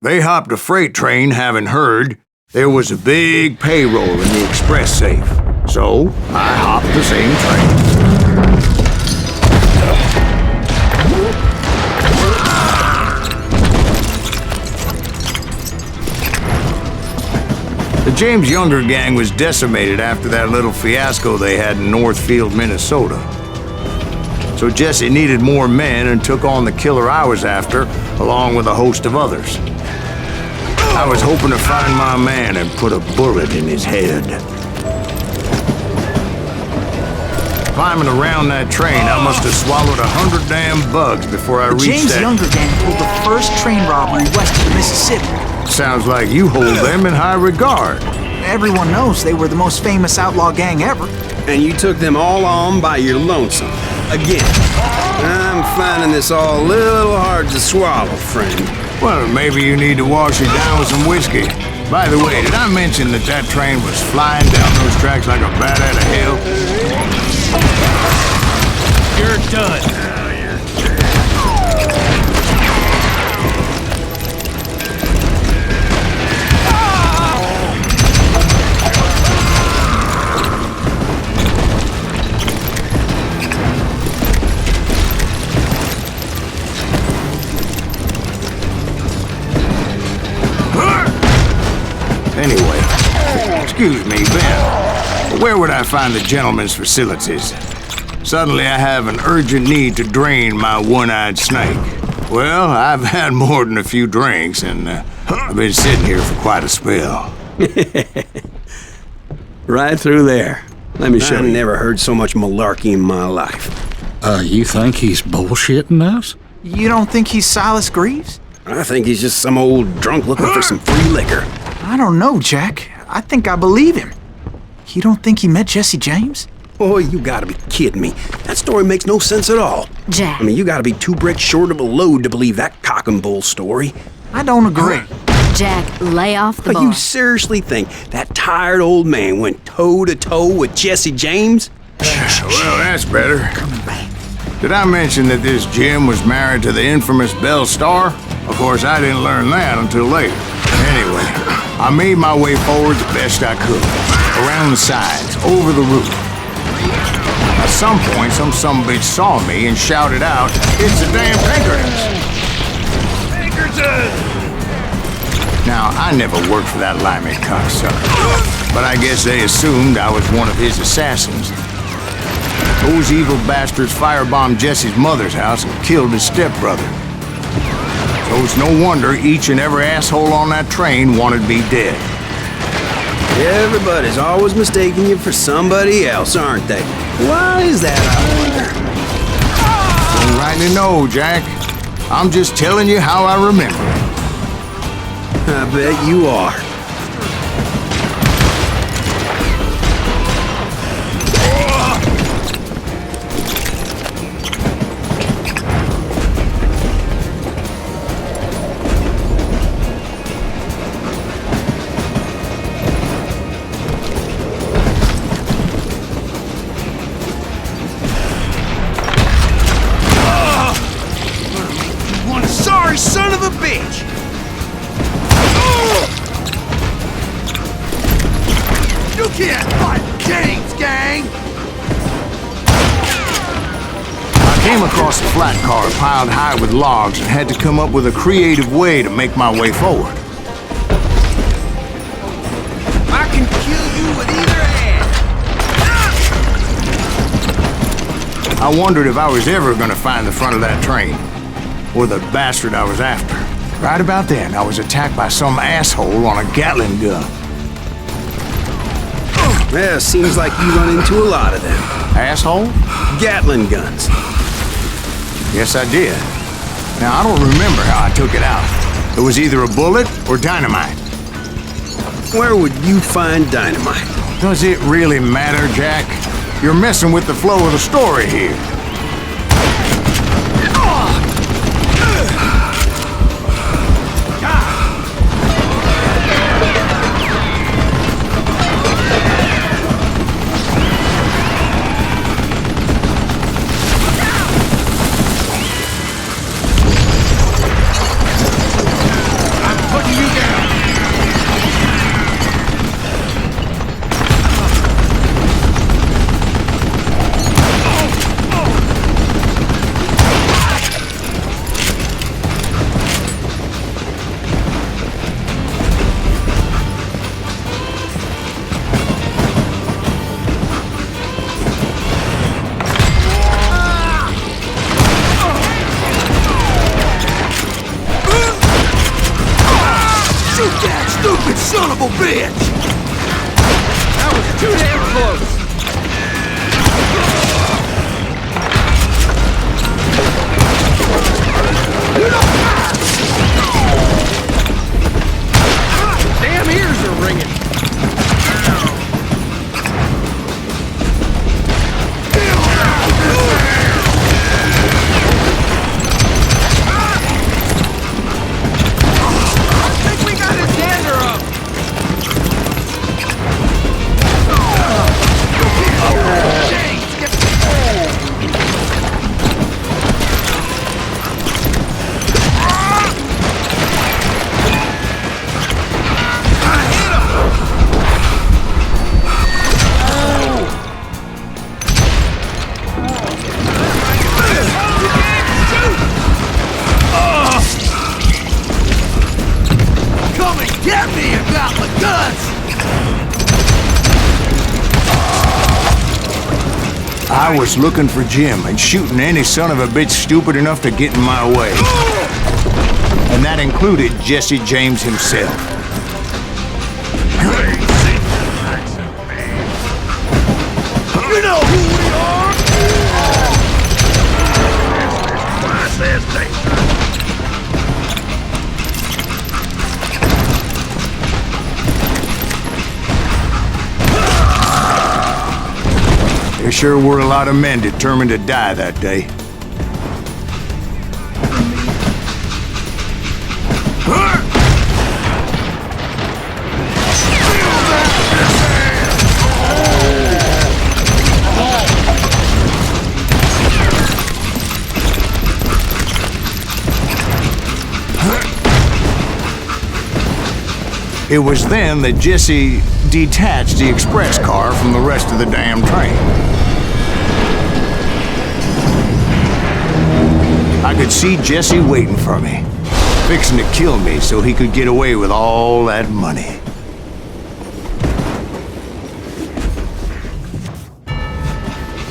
They hopped a freight train having heard there was a big payroll in the express safe. So, I hopped the same train. The James Younger gang was decimated after that little fiasco they had in Northfield, Minnesota. So Jesse needed more men and took on the killer I was after, along with a host of others. I was hoping to find my man and put a bullet in his head. Climbing around that train, I must have swallowed 100 damn bugs before I reached James Younger gang pulled the first train robbery west of Mississippi. Sounds like you hold them in high regard. Everyone knows they were the most famous outlaw gang ever. And you took them all on by your lonesome. Again, I'm finding this all a little hard to swallow, friend. Well, maybe you need to wash it down with some whiskey. By the way, did I mention that that train was flying down those tracks like a bat out of hell? You're done. Anyway, excuse me, Ben. Where would I find the gentleman's facilities? Suddenly I have an urgent need to drain my one-eyed snake. Well, I've had more than a few drinks, and I've been sitting here for quite a spell. Right through there. Let me show you. I've never heard so much malarkey in my life. You think he's bullshitting us? You don't think he's Silas Greaves? I think he's just some old drunk looking for some free liquor. I don't know, Jack. I think I believe him. You don't think he met Jesse James? Boy, you gotta be kidding me. That story makes no sense at all. Jack. I mean, you gotta be 2 bricks short of a load to believe that cock and bull story. I don't agree. Jack, lay off the But bar. you seriously think that tired old man went toe-to-toe with Jesse James? Well, that's better. Did I mention that this Jim was married to the infamous Belle Starr? Of course, I didn't learn that until later. Anyway, I made my way forward the best I could. Around the sides, over the roof. At some point, some sumbitch saw me and shouted out, "It's the damn Pinkertons!" Pinkertons! Now, I never worked for that limey cocksucker, but I guess they assumed I was one of his assassins. Those evil bastards firebombed Jesse's mother's house and killed his stepbrother. So it's no wonder each and every asshole on that train wanted me dead. Everybody's always mistaking you for somebody else, aren't they? Why is that, I wonder? Don't rightly know, Jack. I'm just telling you how I remember it. I bet you are. Son of a bitch! You can't fight James, gang! I came across a flat car piled high with logs and had to come up with a creative way to make my way forward. I can kill you with either hand! I wondered if I was ever going to find the front of that train. Or the bastard I was after. Right about then, I was attacked by some asshole on a Gatling gun. Yeah, seems like you run into a lot of them. Asshole? Gatling guns. Yes, I did. Now, I don't remember how I took it out. It was either a bullet or dynamite. Where would you find dynamite? Does it really matter, Jack? You're messing with the flow of the story here. Son of a bitch! That was too damn close! Damn ears are ringing! I think we got his gander up! Get me, you got my guns! I was looking for Jim and shooting any son of a bitch stupid enough to get in my way. And that included Jesse James himself. You know who we are! Twice as dangerous. There sure were a lot of men determined to die that day. It was then that Jesse detached the express car from the rest of the damn train. I could see Jesse waiting for me, fixing to kill me so he could get away with all that money.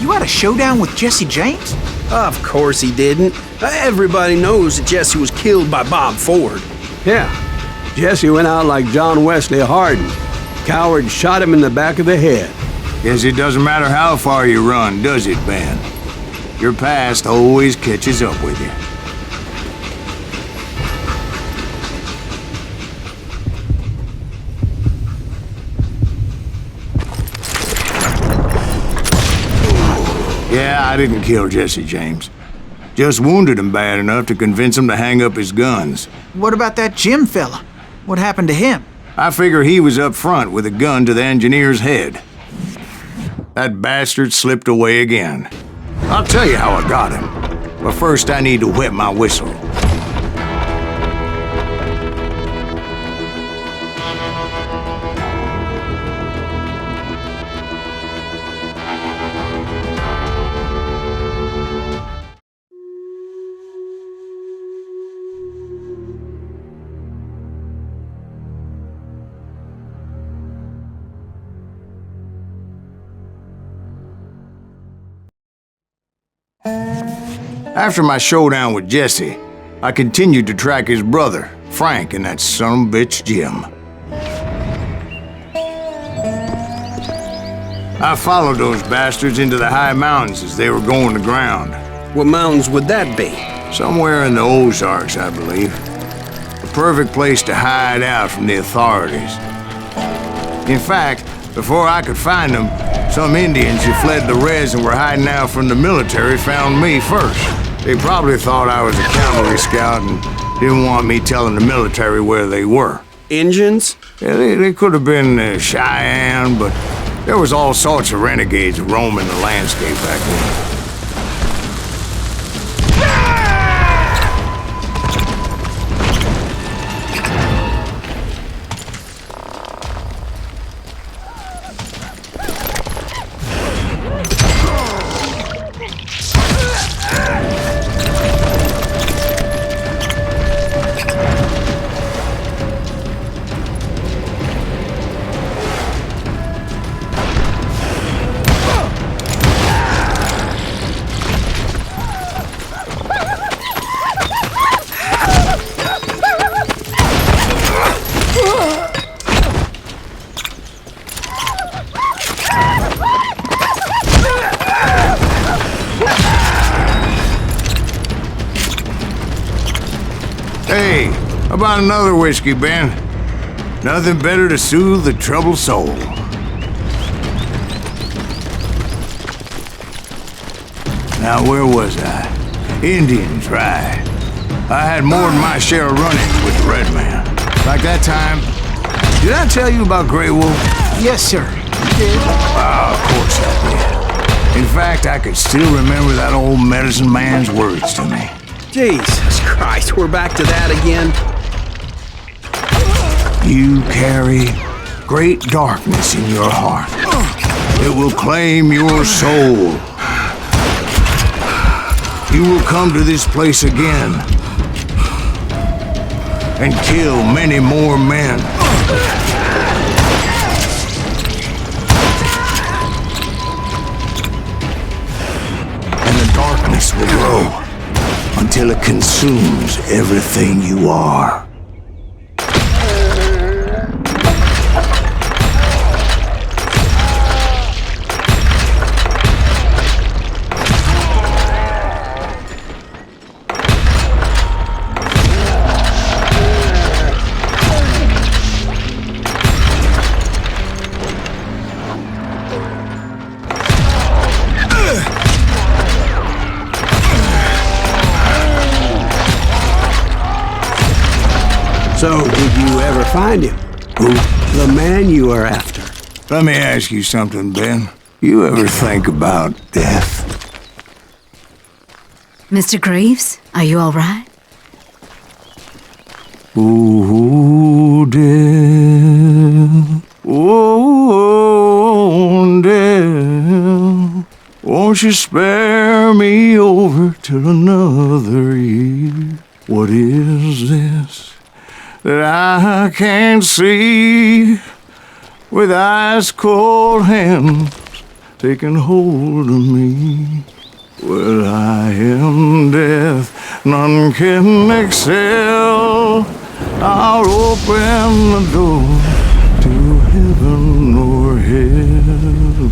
You had a showdown with Jesse James? Of course he didn't. Everybody knows that Jesse was killed by Bob Ford. Yeah, Jesse went out like John Wesley Hardin. Coward shot him in the back of the head. Guess it doesn't matter how far you run, does it, Ben? Your past always catches up with you. Yeah, I didn't kill Jesse James. Just wounded him bad enough to convince him to hang up his guns. What about that Jim fella? What happened to him? I figure he was up front with a gun to the engineer's head. That bastard slipped away again. I'll tell you how I got him. But first I need to wet my whistle. After my showdown with Jesse, I continued to track his brother, Frank, and that son of a bitch, Jim. I followed those bastards into the high mountains as they were going to ground. What mountains would that be? Somewhere in the Ozarks, I believe. A perfect place to hide out from the authorities. In fact, before I could find them, some Indians who fled the res and were hiding out from the military found me first. They probably thought I was a cavalry scout and didn't want me telling the military where they were. Injuns? Yeah, they could have been Cheyenne, but there was all sorts of renegades roaming the landscape back then. Hey, how about another whiskey, Ben? Nothing better to soothe the troubled soul. Now, where was I? Indians, right. I had more than my share of run-ins with the Red Man. Like that time, did I tell you about Grey Wolf? Yes, sir. You did. Of course I did. In fact, I could still remember that old medicine man's words to me. Jesus Christ, we're back to that again? You carry great darkness in your heart. It will claim your soul. You will come to this place again and kill many more men. And the darkness will grow until it consumes everything you are. So, did you ever find him? Who? The man you are after. Let me ask you something, Ben. You ever think about death? Mr. Greaves, are you all right? Ooh, death. Oh, death. Won't you spare me over till another year? What is this that I can't see, with ice cold hands taking hold of me? Well, I am death, none can excel. I'll open the door to heaven or hell.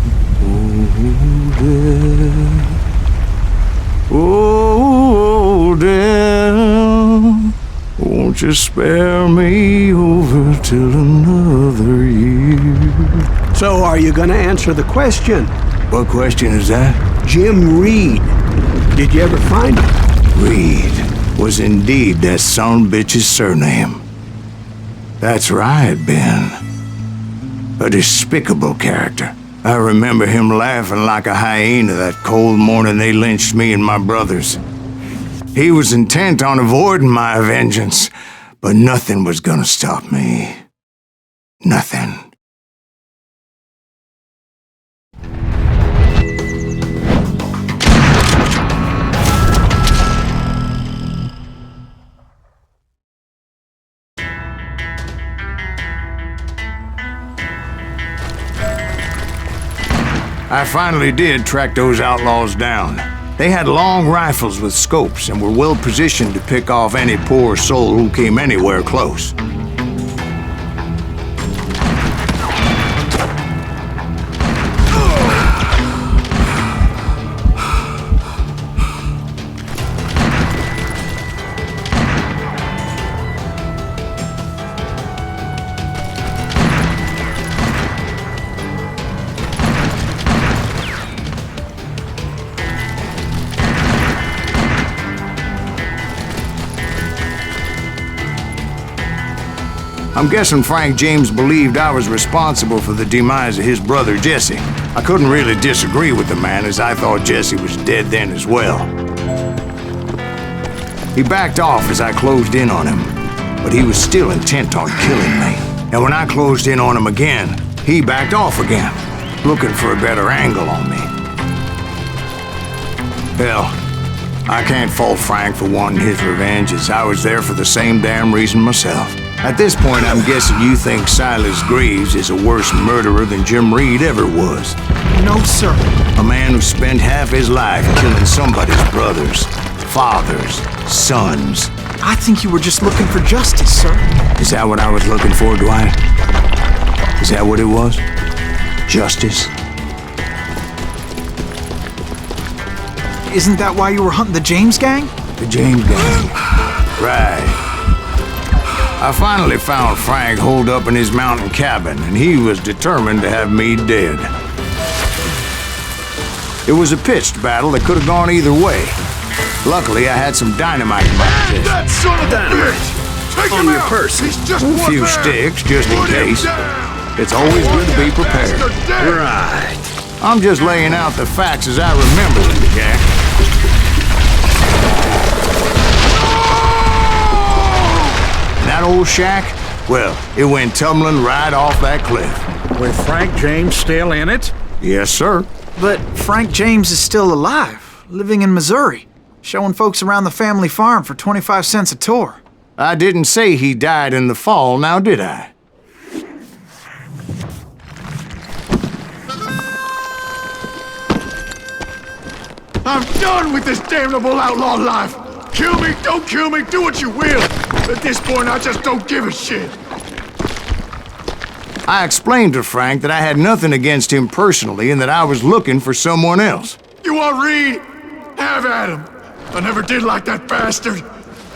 Oh, death. Oh, death. Won't you spare me over till another year? So, are you gonna answer the question? What question is that? Jim Reed. Did you ever find him? Reed was indeed that son bitch's surname. That's right, Ben. A despicable character. I remember him laughing like a hyena that cold morning they lynched me and my brothers. He was intent on avoiding my vengeance, but nothing was gonna stop me. Nothing. I finally did track those outlaws down. They had long rifles with scopes and were well positioned to pick off any poor soul who came anywhere close. I'm guessing Frank James believed I was responsible for the demise of his brother Jesse. I couldn't really disagree with the man, as I thought Jesse was dead then as well. He backed off as I closed in on him, but he was still intent on killing me. And when I closed in on him again, he backed off again, looking for a better angle on me. Hell, I can't fault Frank for wanting his revenge, as I was there for the same damn reason myself. At this point, I'm guessing you think Silas Greaves is a worse murderer than Jim Reed ever was. No, sir. A man who spent half his life killing somebody's brothers, fathers, sons. I think you were just looking for justice, sir. Is that what I was looking for, Dwight? Is that what it was? Justice? Isn't that why you were hunting the James gang? The James gang. Right. I finally found Frank holed up in his mountain cabin, and he was determined to have me dead. It was a pitched battle that could have gone either way. Luckily, I had some dynamite in my possession. That son of a bitch! Take him your out! person. He's just A one few man. sticks, just in Put him case. down. It's always good to be prepared. Bastard dead. Right. I'm just laying out the facts as I remember them, Jack. And that old shack, well, it went tumbling right off that cliff. With Frank James still in it? Yes, sir. But Frank James is still alive, living in Missouri, showing folks around the family farm for 25 cents a tour. I didn't say he died in the fall, now did I? I'm done with this damnable outlaw life. Kill me, don't kill me, do what you will. At this point, I just don't give a shit. I explained to Frank that I had nothing against him personally and that I was looking for someone else. You want Reed? Have at him. I never did like that bastard.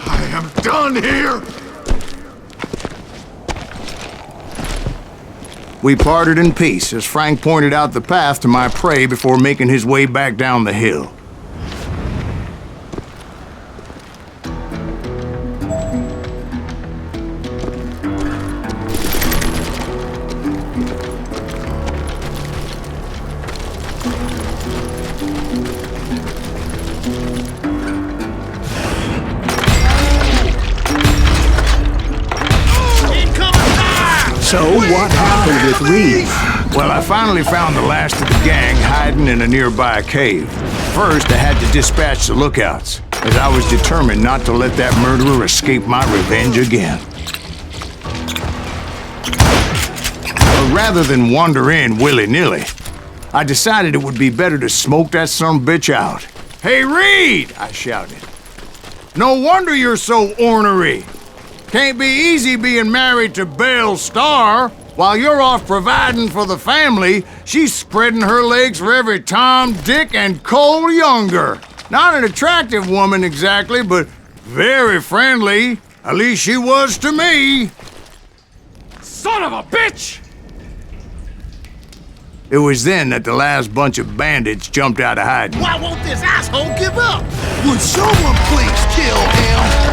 I am done here. We parted in peace as Frank pointed out the path to my prey before making his way back down the hill. So what happened with Reed? Well, I finally found the last of the gang hiding in a nearby cave. First, I had to dispatch the lookouts, as I was determined not to let that murderer escape my revenge again. But rather than wander in willy-nilly, I decided it would be better to smoke that sumbitch out. "Hey, Reed!" I shouted. "No wonder you're so ornery. Can't be easy being married to Belle Starr. While you're off providing for the family, she's spreading her legs for every Tom, Dick, and Cole Younger. Not an attractive woman exactly, but very friendly. At least she was to me." Son of a bitch! It was then that the last bunch of bandits jumped out of hiding. Why won't this asshole give up? Would someone please kill him?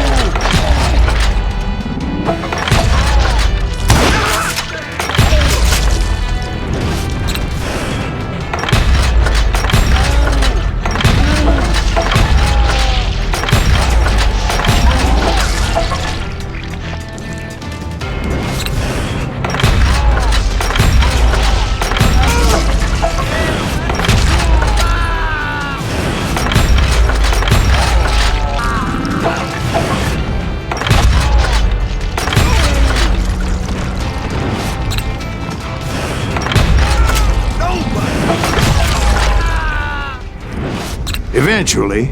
Eventually,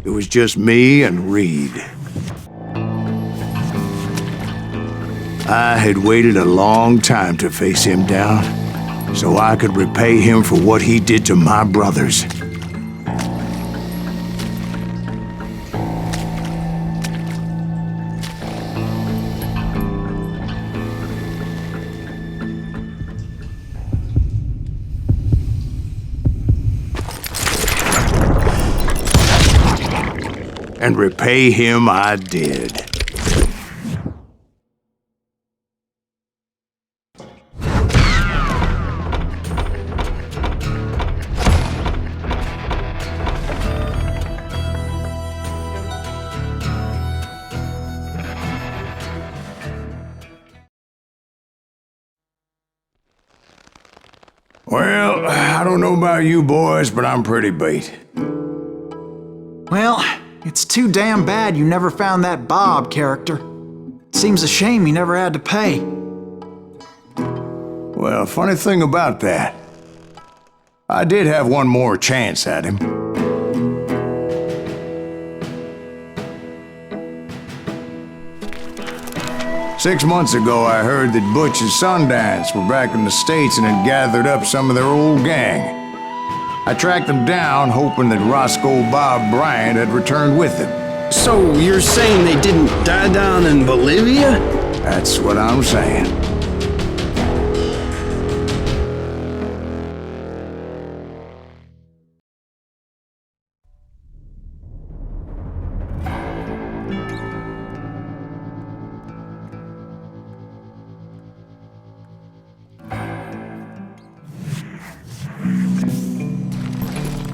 it was just me and Reed. I had waited a long time to face him down, so I could repay him for what he did to my brothers. And repay him I did. Well, I don't know about you boys, but I'm pretty beat. Well, it's too damn bad you never found that Bob character. Seems a shame you never had to pay. Well, funny thing about that, I did have one more chance at him. Six months ago, I heard that Butch and Sundance were back in the States and had gathered up some of their old gang. I tracked them down, hoping that Roscoe Bob Bryant had returned with them. So you're saying they didn't die down in Bolivia? That's what I'm saying.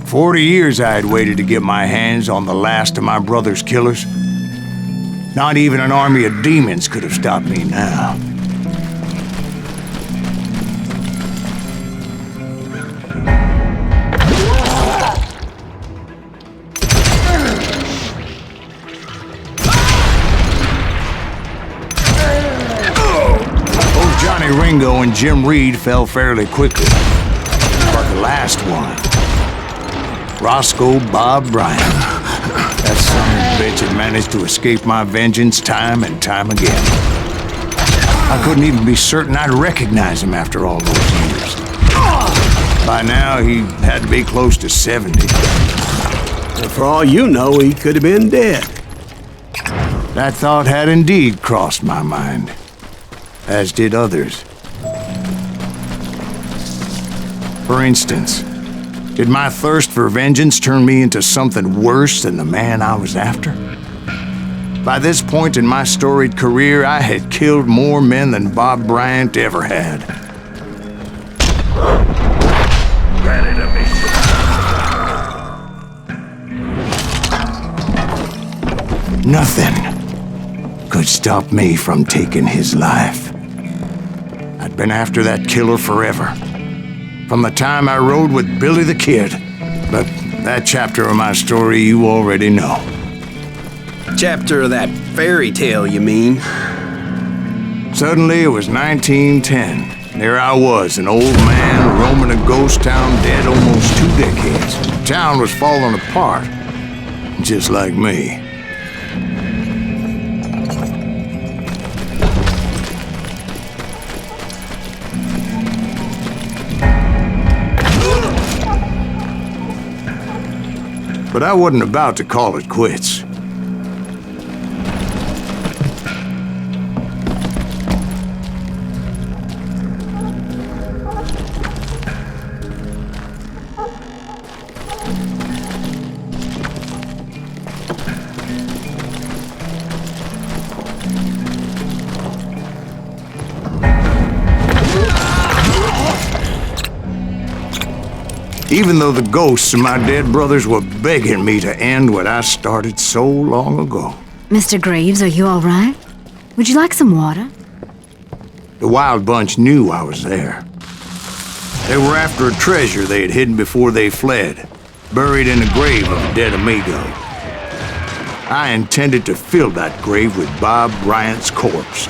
40 years I had waited to get my hands on the last of my brother's killers. Not even an army of demons could have stopped me now. Both Johnny Ringo and Jim Reed fell fairly quickly. But the last one, Roscoe Bob Bryant. That son of a bitch had managed to escape my vengeance time and time again. I couldn't even be certain I'd recognize him after all those years. By now, he had to be close to 70. And for all you know, he could have been dead. That thought had indeed crossed my mind, as did others. For instance, did my thirst for vengeance turn me into something worse than the man I was after? By this point in my storied career, I had killed more men than Bob Bryant ever had. Ready to be. Nothing could stop me from taking his life. I'd been after that killer forever. From the time I rode with Billy the Kid. But that chapter of my story you already know. Chapter of that fairy tale, you mean? Suddenly it was 1910. There I was, an old man roaming a ghost town dead almost 2 decades. The town was falling apart, just like me. But I wasn't about to call it quits. Even though the ghosts of my dead brothers were begging me to end what I started so long ago. Mr. Greaves, are you all right? Would you like some water? The Wild Bunch knew I was there. They were after a treasure they had hidden before they fled, buried in the grave of a dead amigo. I intended to fill that grave with Bob Bryant's corpse.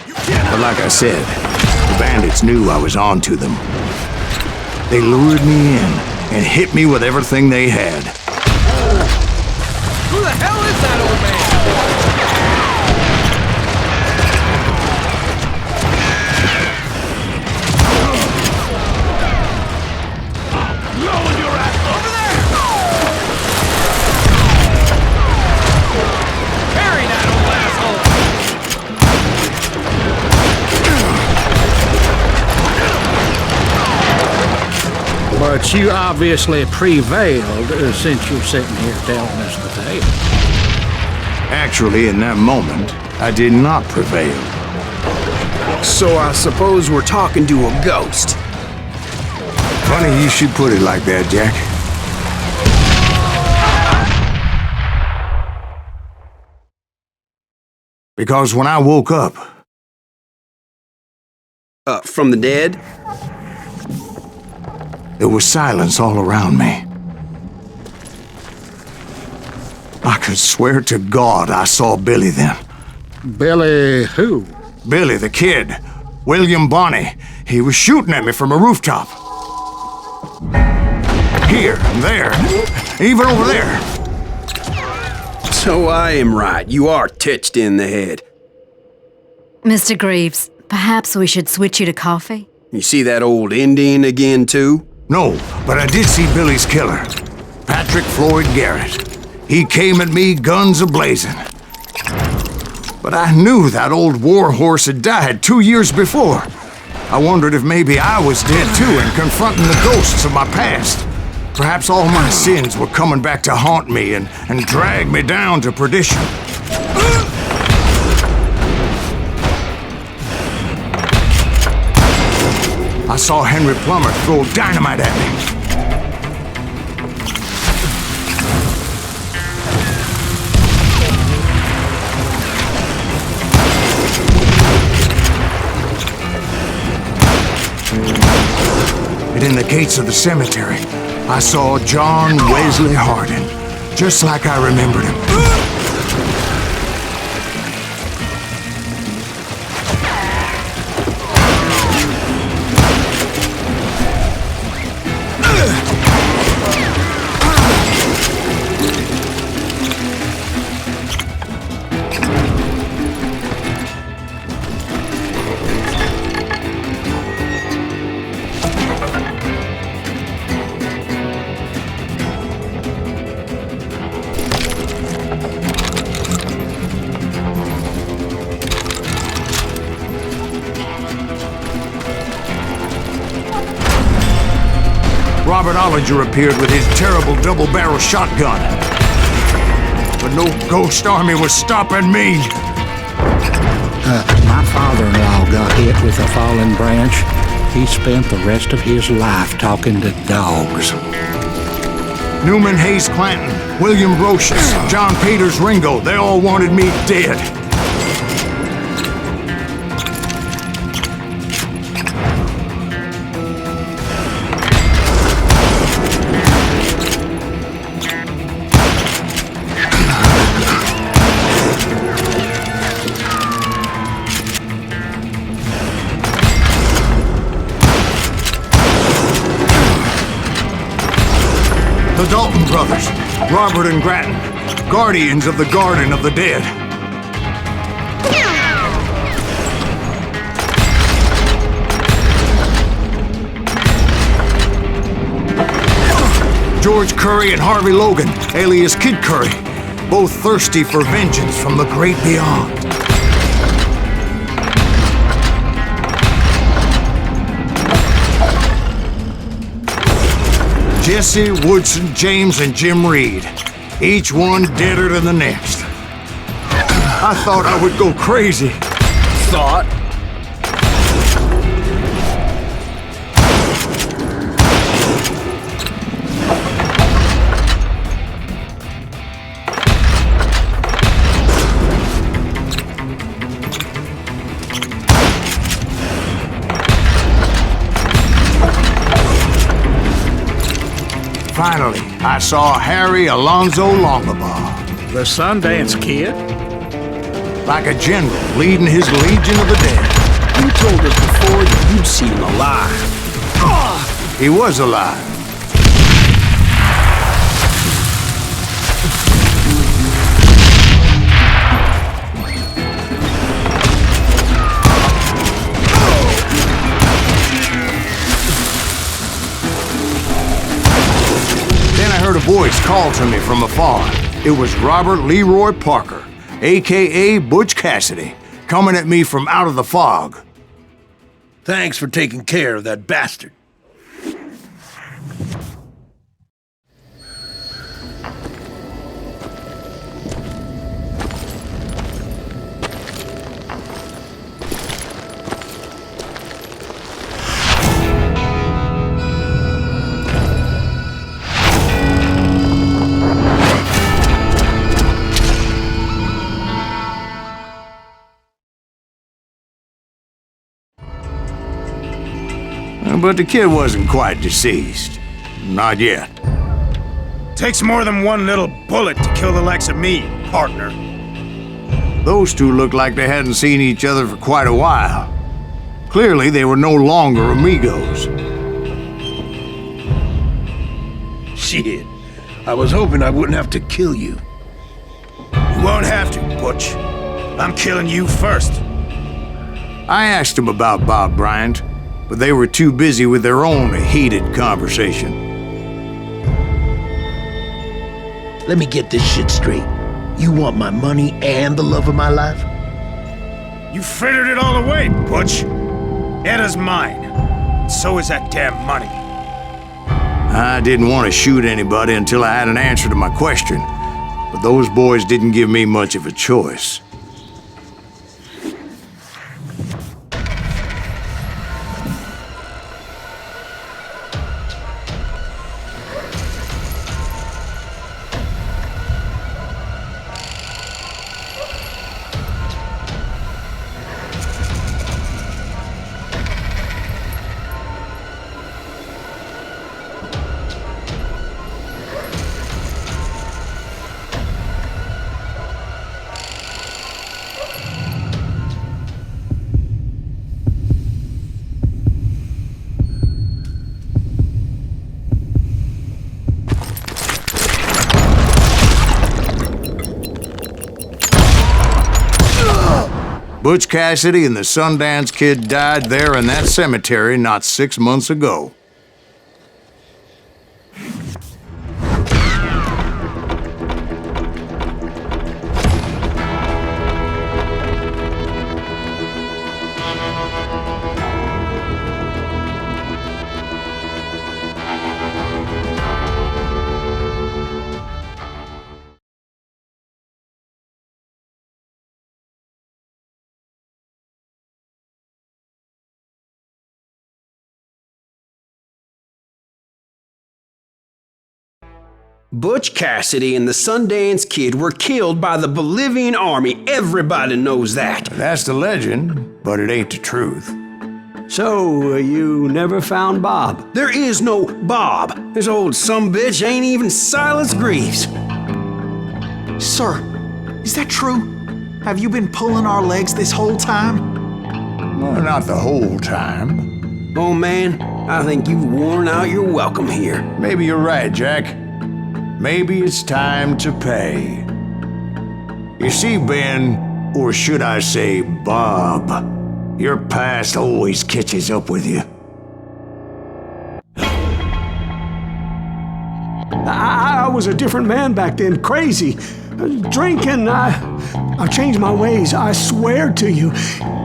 But like I said, the bandits knew I was on to them. They lured me in and hit me with everything they had. Who the hell is that old man? Lower your ass over there! Bury that old asshole! But you obviously prevailed since you're sitting here telling us the tale. Actually, in that moment, I did not prevail. So I suppose we're talking to a ghost. Funny you should put it like that, Jack. Because when I woke up... From the dead? There was silence all around me. I could swear to God I saw Billy then. Billy who? Billy the kid. William Bonney. He was shooting at me from a rooftop. Here, there, even over there. So I am right. You are touched in the head. Mr. Greaves, perhaps we should switch you to coffee? You see that old Indian again, too? No, but I did see Billy's killer, Patrick Floyd Garrett. He came at me guns a-blazing. But I knew that old war horse had died 2 years before. I wondered if maybe I was dead too and confronting the ghosts of my past. Perhaps all my sins were coming back to haunt me and drag me down to perdition. I saw Henry Plummer throw dynamite at me. And in the gates of the cemetery, I saw John Wesley Hardin, just like I remembered him. Robert Ollinger appeared with his terrible double-barrel shotgun. But no ghost army was stopping me. My father-in-law got hit with a fallen branch. He spent the rest of his life talking to dogs. Newman Hayes Clanton, William Brocious, John Peters Ringo, they all wanted me dead. The Dalton brothers, Robert and Grattan, guardians of the Garden of the Dead. George Curry and Harvey Logan, alias Kid Curry, both thirsty for vengeance from the great beyond. Jesse, Woodson, James, and Jim Reed. Each one deader than the next. I thought I would go crazy. Thought? Finally, I saw Harry Alonzo Longabaugh. The Sundance Kid? Like a general leading his legion of the dead. You told us before that you'd seen him alive. He was alive. A voice called to me from afar. It was Robert Leroy Parker, a.k.a. Butch Cassidy, coming at me from out of the fog. Thanks for taking care of that bastard. But the kid wasn't quite deceased. Not yet. Takes more than one little bullet to kill the likes of me, partner. Those two looked like they hadn't seen each other for quite a while. Clearly, they were no longer amigos. Shit. I was hoping I wouldn't have to kill you. You won't have to, Butch. I'm killing you first. I asked them about Bob Bryant, but they were too busy with their own heated conversation. Let me get this shit straight. You want my money and the love of my life? You frittered it all away, Butch. Edda's mine. So is that damn money. I didn't want to shoot anybody until I had an answer to my question, but those boys didn't give me much of a choice. Butch Cassidy and the Sundance Kid died there in that cemetery not 6 months ago. Butch Cassidy and the Sundance Kid were killed by the Bolivian army. Everybody knows that. That's the legend, but it ain't the truth. So, you never found Bob? There is no Bob. This old sumbitch ain't even Silas Greaves. Sir, is that true? Have you been pulling our legs this whole time? Well, not the whole time. Oh man, I think you've worn out your welcome here. Maybe you're right, Jack. Maybe it's time to pay. You see, Ben, or should I say Bob, your past always catches up with you. I was a different man back then, crazy. Drinking, I changed my ways, I swear to you.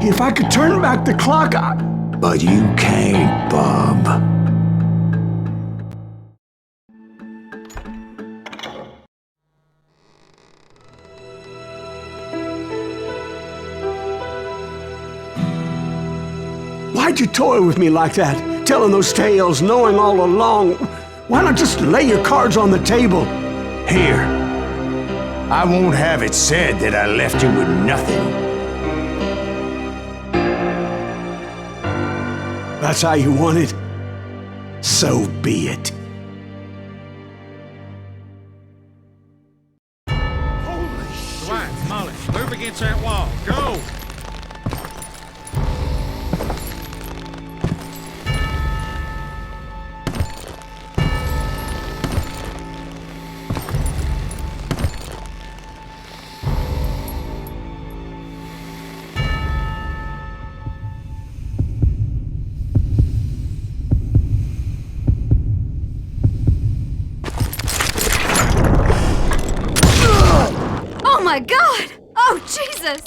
If I could turn back the clock, But you can't, Bob. Why'd you toy with me like that? Telling those tales, knowing all along. Why not just lay your cards on the table? Here. I won't have it said that I left you with nothing. That's how you want it? So be it. Dwight, Molly, move against that wall. Go! Oh my God! Oh, Jesus!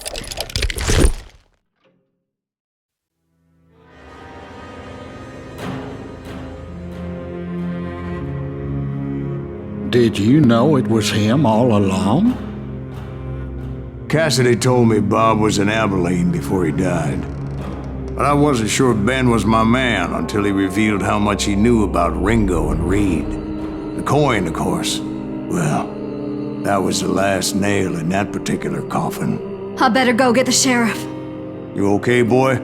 Did you know it was him all along? Cassidy told me Bob was in Abilene before he died. But I wasn't sure Ben was my man until he revealed how much he knew about Ringo and Reed. The coin, of course. Well, that was the last nail in that particular coffin. I better go get the sheriff. You okay, boy?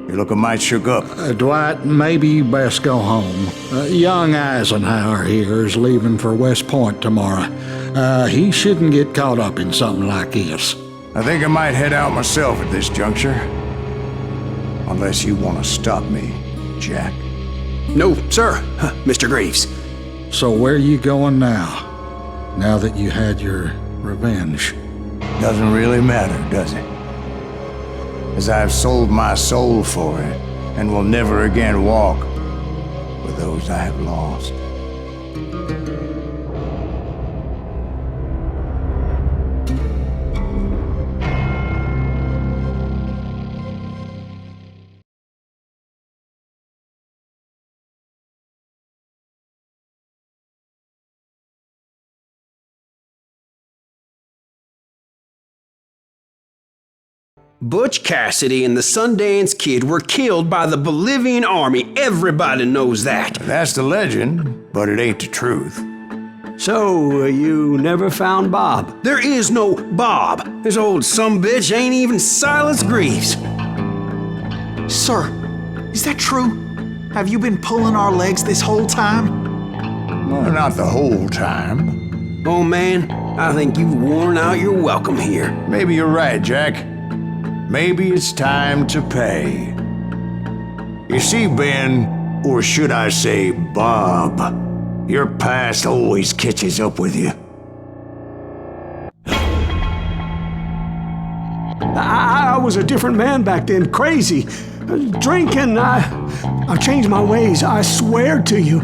You look a mite shook up. Dwight, maybe you best go home. Young Eisenhower here is leaving for West Point tomorrow. He shouldn't get caught up in something like this. I think I might head out myself at this juncture. Unless you want to stop me, Jack. No, sir, Mr. Greaves. So where you going now? Now that you had your revenge? Doesn't really matter, does it? As I've sold my soul for it, and will never again walk with those I have lost. Butch Cassidy and the Sundance Kid were killed by the Bolivian army. Everybody knows that. That's the legend, but it ain't the truth. So, you never found Bob? There is no Bob. This old sumbitch ain't even Silas Greaves. Sir, is that true? Have you been pulling our legs this whole time? Well, not the whole time. Oh man, I think you've worn out your welcome here. Maybe you're right, Jack. Maybe it's time to pay. You see, Ben, or should I say Bob, your past always catches up with you. I was a different man back then, crazy. Drinking, I've changed my ways, I swear to you.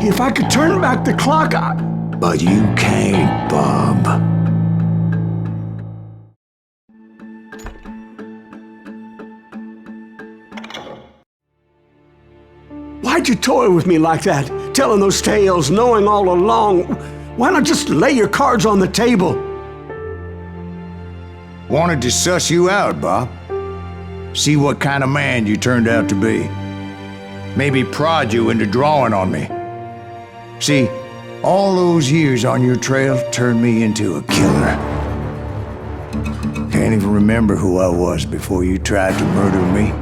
If I could turn back the clock, But you can't, Bob. Why'd you toy with me like that? Telling those tales, knowing all along. Why not just lay your cards on the table? Wanted to suss you out, Bob. See what kind of man you turned out to be. Maybe prod you into drawing on me. See, all those years on your trail turned me into a killer. Can't even remember who I was before you tried to murder me.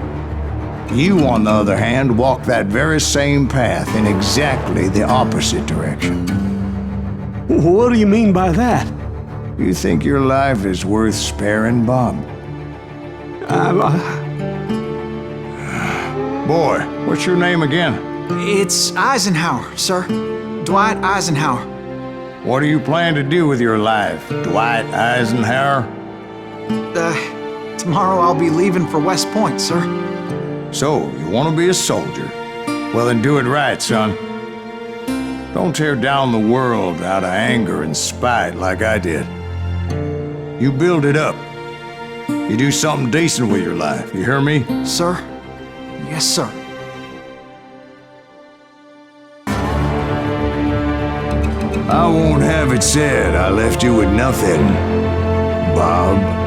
You, on the other hand, walked that very same path in exactly the opposite direction. What do you mean by that? You think your life is worth sparing, Bob? Boy, what's your name again? It's Eisenhower, sir. Dwight Eisenhower. What do you plan to do with your life, Dwight Eisenhower? Tomorrow I'll be leaving for West Point, sir. So, you want to be a soldier? Well, then do it right, son. Don't tear down the world out of anger and spite like I did. You build it up. You do something decent with your life, you hear me? Sir? Yes, sir. I won't have it said I left you with nothing, Bob.